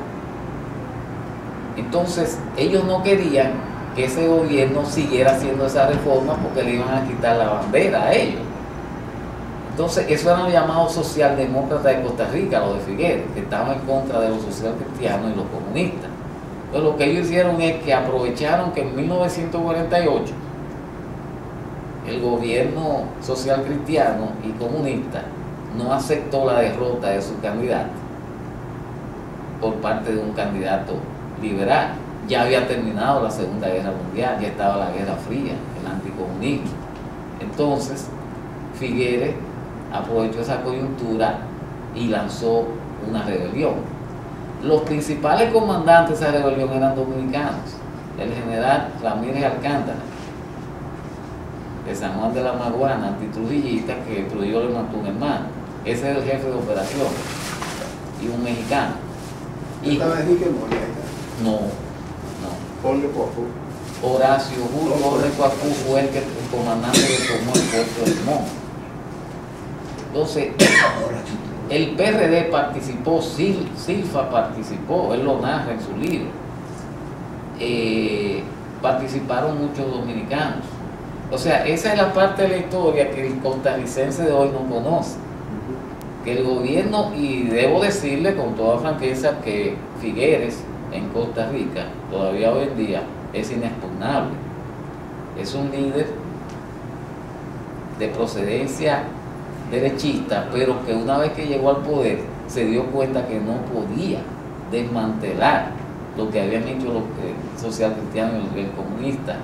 A: Entonces ellos no querían que ese gobierno siguiera haciendo esa reforma porque le iban a quitar la bandera a ellos. Entonces eso eran los llamados socialdemócratas de Costa Rica, los de Figueres, que estaban en contra de los socialcristianos y los comunistas. Entonces lo que ellos hicieron es que aprovecharon que en 1948 el gobierno social cristiano y comunista no aceptó la derrota de su candidato por parte de un candidato liberal. Ya había terminado la Segunda Guerra Mundial, ya estaba la Guerra Fría, el anticomunismo. Entonces Figueres aprovechó esa coyuntura y lanzó una rebelión. Los principales comandantes de esa rebelión eran dominicanos. El general Ramírez Alcántara, de San Juan de la Maguana, antitrujillista, que Trujillo le mató un hermano. Ese es el jefe de operación, y un mexicano.
B: ¿Estaba Enrique Moria?
A: No.
B: Jorge Coafu.
A: Horacio Julio Jorge Coafu fue el comandante que tomó el puerto de Limón. Entonces, el PRD participó, Silfa participó, él lo narra en su libro. Participaron muchos dominicanos. O sea, esa es la parte de la historia que el costarricense de hoy no conoce. Que el gobierno, y debo decirle con toda franqueza que Figueres en Costa Rica, todavía hoy en día, es inexpugnable. Es un líder de procedencia derechista, pero que una vez que llegó al poder se dio cuenta que no podía desmantelar lo que habían hecho los socialcristianos y los comunistas,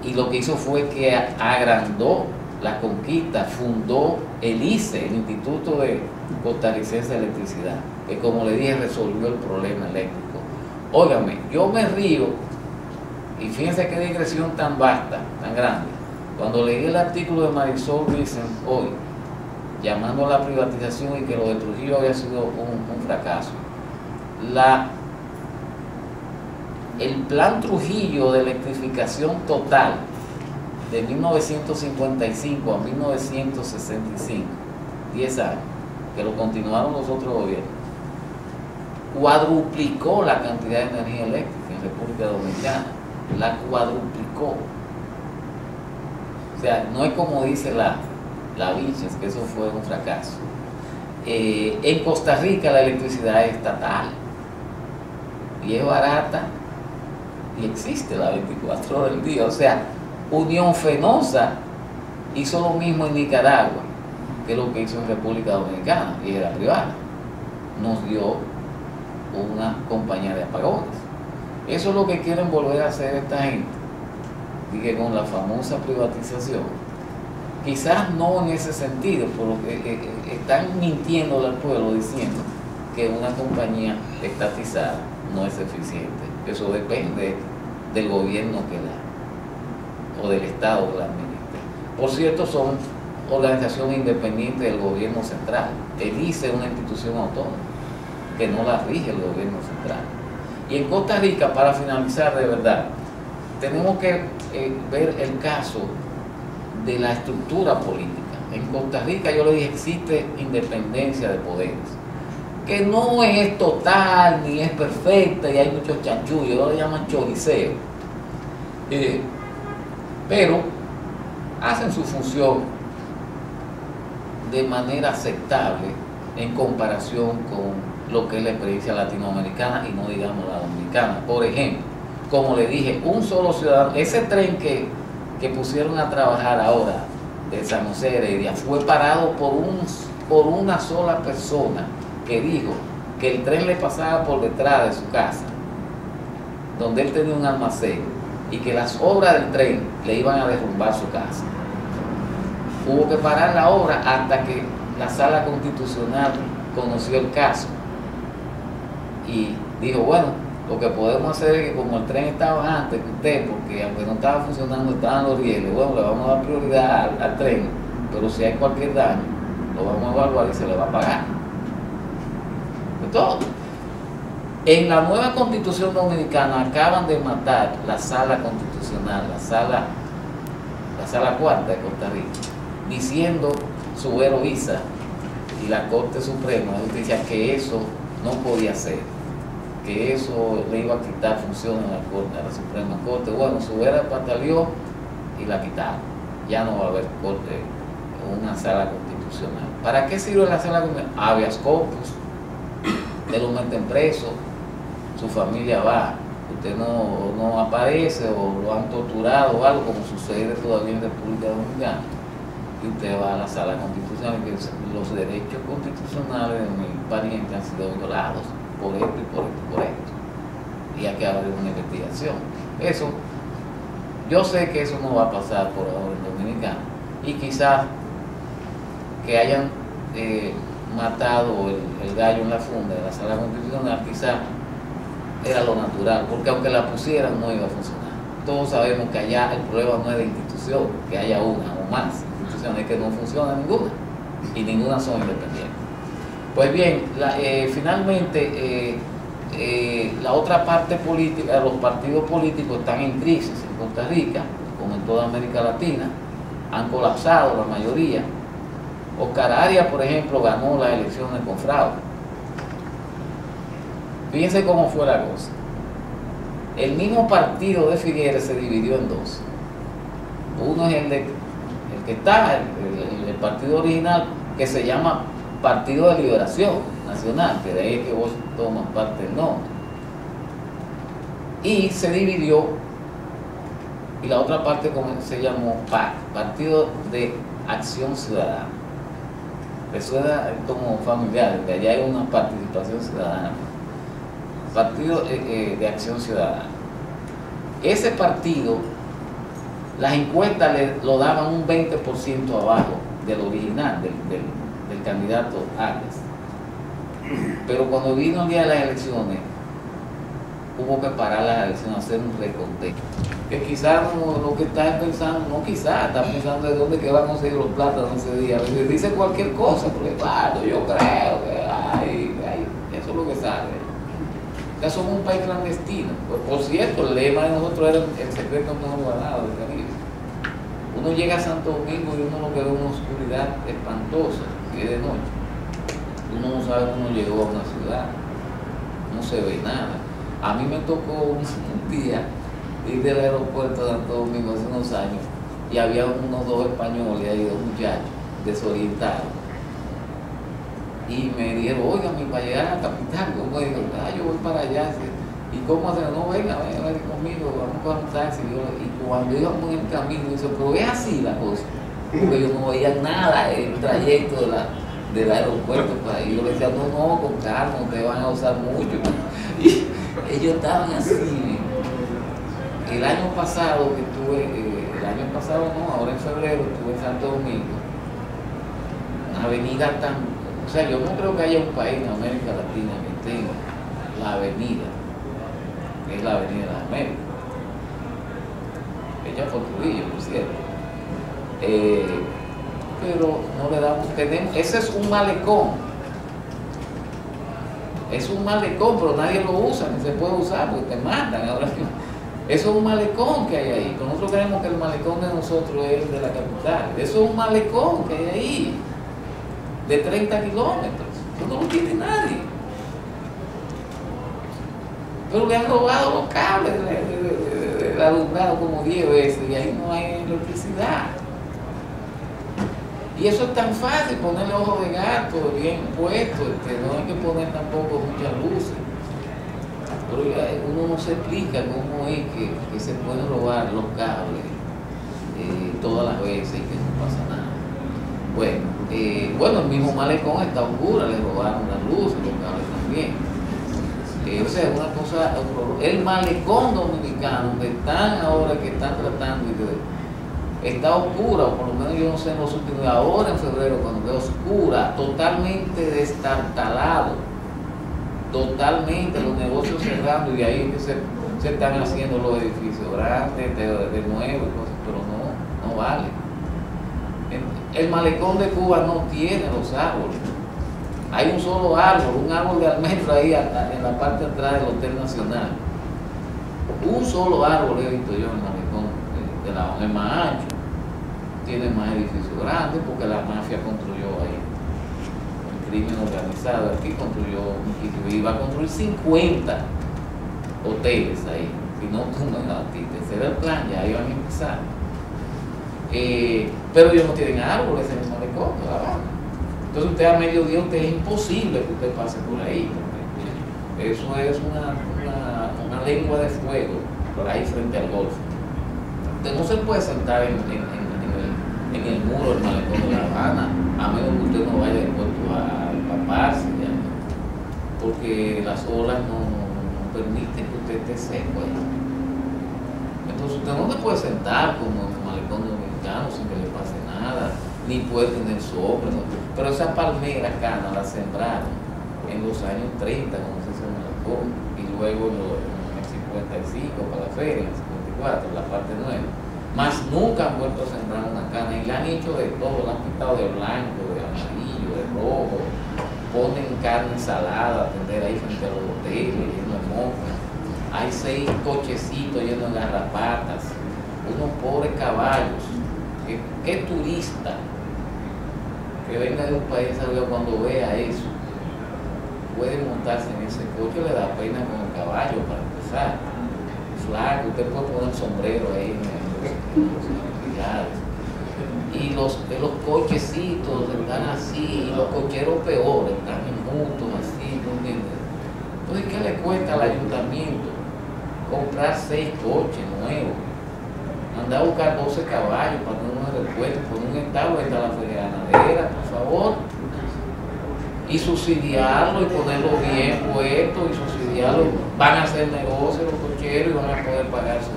A: y lo que hizo fue que agrandó la conquista, fundó el ICE, el Instituto de Costarricense de Electricidad, que, como le dije, resolvió el problema eléctrico. Óigame, yo me río, y fíjense qué digresión tan vasta, tan grande. Cuando leí el artículo de Marisol Vicent hoy, llamando a la privatización y que lo de Trujillo había sido un fracaso. El plan Trujillo de electrificación total de 1955 a 1965, 10 años, que lo continuaron los otros gobiernos, cuadruplicó la cantidad de energía eléctrica en República Dominicana, la cuadruplicó. O sea, no es como dice la Vilches, que eso fue un fracaso. En Costa Rica la electricidad es estatal y es barata y existe las 24 horas del día. O sea, Unión Fenosa hizo lo mismo en Nicaragua que lo que hizo en República Dominicana, y era privada. Nos dio una compañía de apagones. Eso es lo que quieren volver a hacer esta gente, y que con la famosa privatización, quizás no en ese sentido, porque están mintiéndole al pueblo diciendo que una compañía estatizada no es eficiente. Eso depende del gobierno o del Estado que la administre. Por cierto, son organizaciones independientes del gobierno central. El ICE es una institución autónoma que no la rige el gobierno central. Y en Costa Rica, para finalizar de verdad, tenemos que ver el caso de la estructura política. En Costa Rica, yo le dije, existe independencia de poderes, que no es total ni es perfecta, y hay muchos chanchullos, lo llaman choriceo, pero hacen su función de manera aceptable en comparación con lo que es la experiencia latinoamericana, y no digamos la dominicana. Por ejemplo, como le dije, un solo ciudadano, ese tren que pusieron a trabajar ahora de San José de Heredia fue parado por una sola persona que dijo que el tren le pasaba por detrás de su casa, donde él tenía un almacén, y que las obras del tren le iban a derrumbar su casa. Hubo que parar la obra hasta que la Sala Constitucional conoció el caso y dijo, bueno, lo que podemos hacer es que, como el tren estaba antes que usted, porque aunque no estaba funcionando, estaban los rieles, bueno, le vamos a dar prioridad al tren, pero si hay cualquier daño, lo vamos a evaluar y se le va a pagar. De todo. En la nueva Constitución Dominicana acaban de matar la Sala Constitucional, la sala cuarta de Costa Rica, diciendo Subero Visa y la Corte Suprema de Justicia que eso no podía ser, que eso le iba a quitar funciones a la Suprema Corte. Bueno, Subero pataleó y la quitaron. Ya no va a haber corte o una sala constitucional. ¿Para qué sirve la sala constitucional? Habeas corpus, te lo meten preso, su familia va, usted no aparece, o lo han torturado o algo, como sucede todavía en República Dominicana, y usted va a la sala constitucional y dice, los derechos constitucionales de mi pariente han sido violados por esto y por esto y por esto, y hay que abrir una investigación. Eso, yo sé que eso no va a pasar por ahora en Dominicana, y quizás que hayan matado el gallo en la funda de la sala constitucional, quizás era lo natural, porque aunque la pusieran no iba a funcionar. Todos sabemos que allá el problema no es de institución, que haya una o más instituciones que no funciona ninguna, y ninguna son independientes. Pues bien, finalmente la otra parte política, los partidos políticos están en crisis en Costa Rica, como en toda América Latina, han colapsado la mayoría. Oscar Arias, por ejemplo, ganó las elecciones con fraude. Fíjense cómo fue la cosa. El mismo partido de Figueres se dividió en dos. Uno es el que está, el partido original, que se llama Partido de Liberación Nacional, que de ahí es que vos tomas parte del nombre. Y se dividió, y la otra parte se llamó PAC, Partido de Acción Ciudadana. Resuena como familiar, que allá hay una participación ciudadana. Partido de Acción Ciudadana. Ese partido, las encuestas lo daban un 20% abajo del original, del candidato Arias. Pero cuando vino el día de las elecciones, hubo que parar las elecciones, hacer un reconteo. Que quizás lo que está pensando, no quizás, está pensando de dónde que va a conseguir los plátanos ese día. Dice cualquier cosa, porque claro, yo creo que eso es lo que sabe. Ya somos un país clandestino. Por cierto, el lema de nosotros era el secreto mejor guardado del Caribe. Uno llega a Santo Domingo y uno lo ve en una oscuridad espantosa, y es de noche. Uno no sabe cómo llegó a una ciudad, no se ve nada. A mí me tocó un día ir del aeropuerto de Santo Domingo hace unos años y había unos dos españoles ahí, dos muchachos desorientados. Y me dijeron, oiga, para llegar a la capital, ¿cómo digo? Yo voy para allá. ¿Y cómo hacer? No, venga conmigo, vamos para un taxi. Y cuando íbamos en el camino, dice, pero es así la cosa. Porque yo no veía nada en el trayecto del aeropuerto para ir. Yo le decía, no, con calma, ustedes van a usar mucho. Y ellos estaban así. El año pasado que estuve, ahora en febrero estuve en Santo Domingo, una avenida o sea, yo no creo que haya un país en América Latina que tenga la avenida, que es la Avenida de las Américas, hecha por Trujillo, por cierto. Pero no le damos, ese es un malecón. Es un malecón, pero nadie lo usa, ni se puede usar porque te matan ahora mismo. Eso es un malecón que hay ahí. Pero nosotros creemos que el malecón de nosotros es el de la capital. Eso es un malecón que hay ahí, de 30 kilómetros. Eso no lo tiene nadie. Pero le han robado los cables del alumbrado como 10 veces y ahí no hay electricidad. Y eso es tan fácil, ponerle ojos de gato bien puesto, no hay que poner tampoco muchas luces. Pero uno no se explica cómo es que se pueden robar los cables todas las veces y que no pasa nada. Bueno, el mismo malecón está oscuro, le robaron las luces, los cables también. O sea, una cosa, el malecón dominicano que están ahora, que están tratando está oscura, o por lo menos yo no sé en los últimos, ahora en febrero cuando veo oscura, totalmente destartalado, totalmente los negocios cerrando, y de ahí que se están haciendo los edificios grandes, de nuevo, pero no vale. El malecón de Cuba no tiene los árboles, hay un solo árbol, un árbol de almendro ahí en la parte de atrás del Hotel Nacional, un solo árbol he visto yo en el malecón de La Habana, es más ancho, tiene más edificios grandes porque la mafia construyó ahí, el crimen organizado aquí construyó y va a construir 50 hoteles ahí, si no tumban a ti, ese era el plan, ya iban a empezar. Pero ellos no tienen árboles en el malecón de La Habana. Entonces usted a mediodía es imposible que usted pase por ahí, porque eso es una lengua de fuego por ahí frente al golfo. Usted no se puede sentar en el muro del malecón de La Habana, a menos que usted no vaya dispuesto a empaparse ya, porque las olas no permiten que usted esté seco ahí. Entonces usted no se puede sentar como en el malecón dominicano sin que le pase nada. ni puede tener sombra, ¿no? Pero esa palmera cana la sembraron en los años 30, como se hizo en Malacón, y luego en el 55 para la feria, en el 54, la parte nueva. Más nunca han vuelto a sembrar una cana y la han hecho de todo, la han pintado de blanco, de amarillo, de rojo, ponen carne salada, atender ahí frente a los hoteles, lleno de moscas. Hay 6 cochecitos llenos de garrapatas, unos pobres caballos. ¿Qué turista que venga de un país salga cuando vea eso puede montarse en ese coche? Le da pena con el caballo para empezar. Flaco, usted puede poner sombrero ahí en los pilares. Y los cochecitos están así, y los cocheros peores, están juntos así, ¿no entiendes? Entonces, ¿qué le cuesta al ayuntamiento comprar 6 coches nuevos? Mandar a buscar 12 caballos para tener un aeropuerto, poner un establo, ahí está la feria ganadera, por favor. Y subsidiarlo y ponerlo bien puesto y subsidiarlo. Van a hacer negocios los cocheros y van a poder pagarse.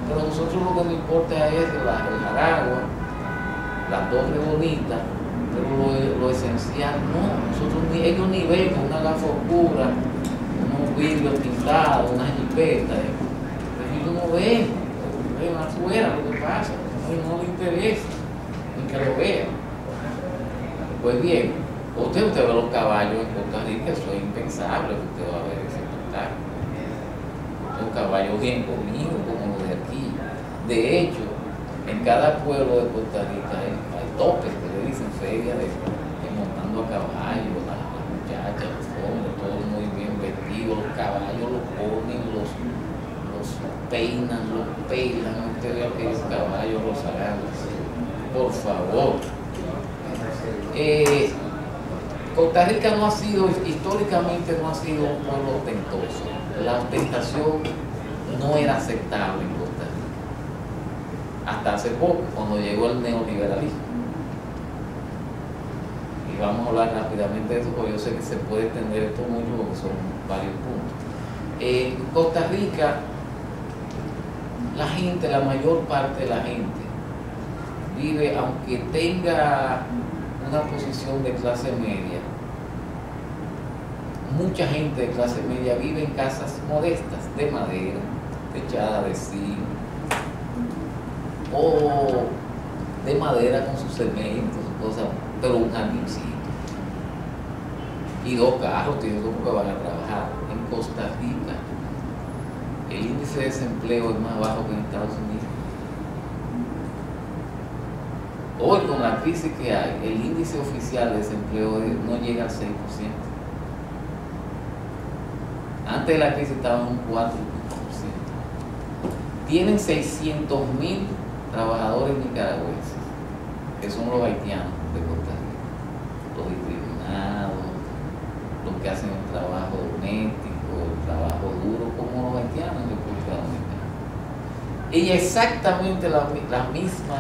A: Pero a nosotros lo que nos importa es el Jaragua, las torres bonitas, pero lo esencial no. Ellos ni ven con una gafa oscura, unos vidrios pintados, una jipeta. Ellos no ven afuera lo que pasa, no le interesa ni que lo vean. Pues bien, usted ve los caballos en Costa Rica, eso es impensable que usted va a ver ese espectáculo. Un caballo bien comido como los de aquí. De hecho, en cada pueblo de Costa Rica hay topes que le dicen feria de montando a caballo, las muchachas, los hombres, todos muy bien vestidos, los caballos los ponen, los peinan, los pelan, usted ve aquellos caballos rozagados. Por favor. Costa Rica no ha sido, históricamente no ha sido un pueblo ostentoso. La ostentación no era aceptable en Costa Rica. Hasta hace poco, cuando llegó el neoliberalismo. Y vamos a hablar rápidamente de eso, porque yo sé que se puede extender esto mucho, porque son varios puntos. En Costa Rica, la mayor parte de la gente vive, aunque tenga una posición de clase media, mucha gente de clase media vive en casas modestas, de madera, techadas de zinc, o de madera con sus cementos, sus cosas, pero un jardincito. Y 2 carros, tienen 2 que van a trabajar. En Costa Rica, el índice de desempleo es más bajo que en Estados Unidos. Hoy, con la crisis que hay, el índice oficial de desempleo no llega al 6%. Antes de la crisis estaban un 4%. Tienen 600.000 trabajadores nicaragüenses, que son los haitianos de Costa Rica, los discriminados, los que hacen el trabajo doméstico, el trabajo duro, como los haitianos en República Dominicana. Y exactamente la misma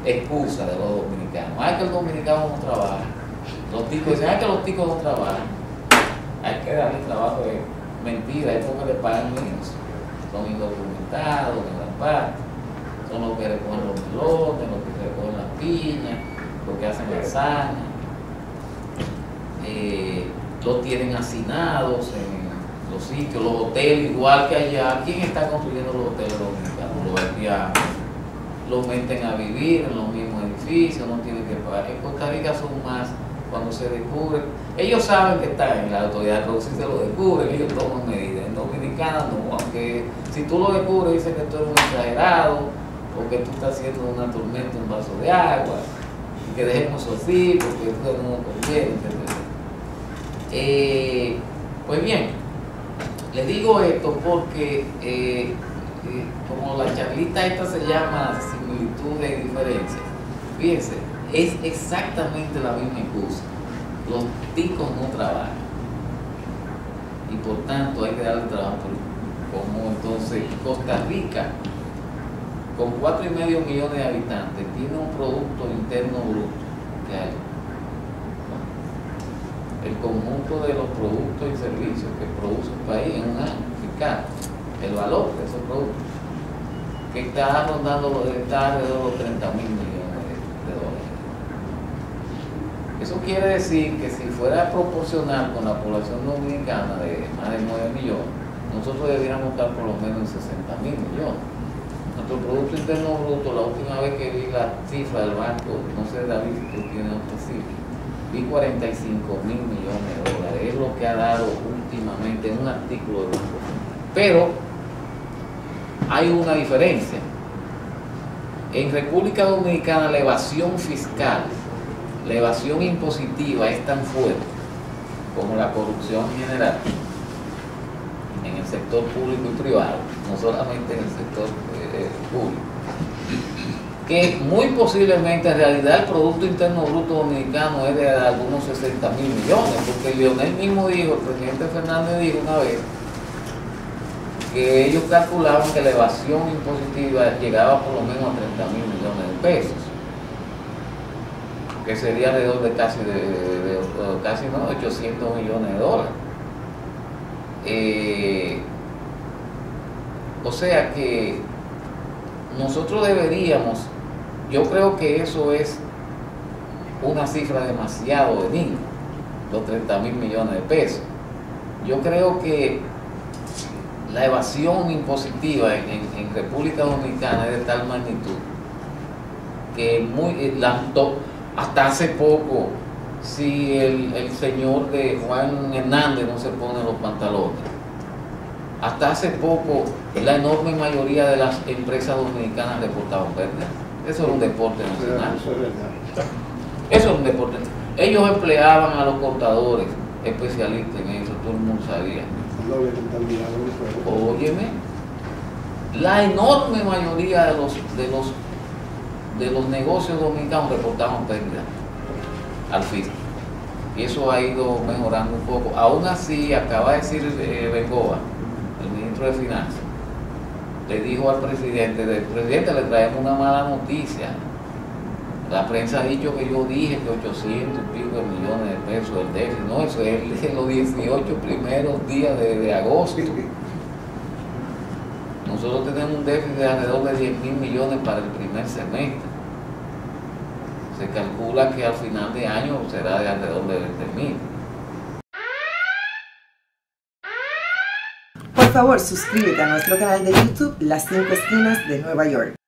A: excusa de los dominicanos. Que el dominicano no trabaja. Los ticos dicen, que los ticos no trabajan. Hay que darle trabajo. Es mentira, es porque le pagan menos. Son indocumentados en la parte. Son los que recogen los melones, los que recogen las piñas, los que hacen lasaña. Los tienen hacinados en los sitios, los hoteles, igual que allá. ¿Quién está construyendo los hoteles dominicanos? Los haitianos. Los meten a vivir en los mismos edificios, no tienen que pagar. En Costa Rica son más cuando se descubre. Ellos saben que están en la autoridad, pero si se lo descubren, ellos toman medidas. En Dominicana no, aunque si tú lo descubres, dicen que tú eres un exagerado, o que tú estás haciendo una tormenta en un vaso de agua, y que dejemos así, porque eso no conviene, etc. Pues bien, les digo esto porque como la charlita esta se llama similitudes y diferencias, fíjense, es exactamente la misma excusa. Los ticos no trabajan y por tanto hay que darle trabajo. Como entonces Costa Rica, con 4,5 millones de habitantes, tiene un producto interno bruto que hay. El conjunto de los productos y servicios que produce un país en un año, fiscal, el valor de esos productos, que está rondando, está alrededor de los 30.000 millones de dólares. Eso quiere decir que si fuera proporcional con la población dominicana de más de 9 millones, nosotros deberíamos estar por lo menos en 60.000 millones. Nuestro Producto Interno Bruto, la última vez que vi la cifra del banco, no sé David si tú tienes otra cifra, vi 45.000 millones de dólares, es lo que ha dado últimamente en un artículo del Banco Central. Pero hay una diferencia. En República Dominicana la evasión fiscal, la evasión impositiva es tan fuerte como la corrupción general en el sector público y privado, no solamente en el sector público, que muy posiblemente en realidad el Producto Interno Bruto Dominicano es de algunos 60.000 millones, porque Leonel mismo dijo, el presidente Fernández dijo una vez, que ellos calculaban que la evasión impositiva llegaba por lo menos a 30.000 millones de pesos, que sería alrededor de casi 800 millones de dólares. O sea que nosotros deberíamos, yo creo que eso es una cifra demasiado benigna, los 30.000 millones de pesos. Yo creo que la evasión impositiva en República Dominicana es de tal magnitud que hasta hace poco, si el señor de Juan Hernández no se pone los pantalones, hasta hace poco la enorme mayoría de las empresas dominicanas reportaban pérdidas. Eso era un deporte nacional. Eso era un deporte. Ellos empleaban a los contadores especialistas en eso, todo el mundo sabía. Óyeme, la enorme mayoría de los negocios dominicanos reportaban pérdidas al fisco, y eso ha ido mejorando un poco. Aún así, acaba de decir Bengoa, el ministro de Finanzas, le dijo al presidente, le traemos una mala noticia. La prensa ha dicho que yo dije que 800 y pico de millones de pesos del déficit. No, eso es en los 18 primeros días de agosto. Nosotros tenemos un déficit de alrededor de 10.000 millones para el primer semestre. Se calcula que al final de año será de alrededor de 20.000.
C: Por favor, suscríbete a nuestro canal de YouTube Las 5 Esquinas de Nueva York.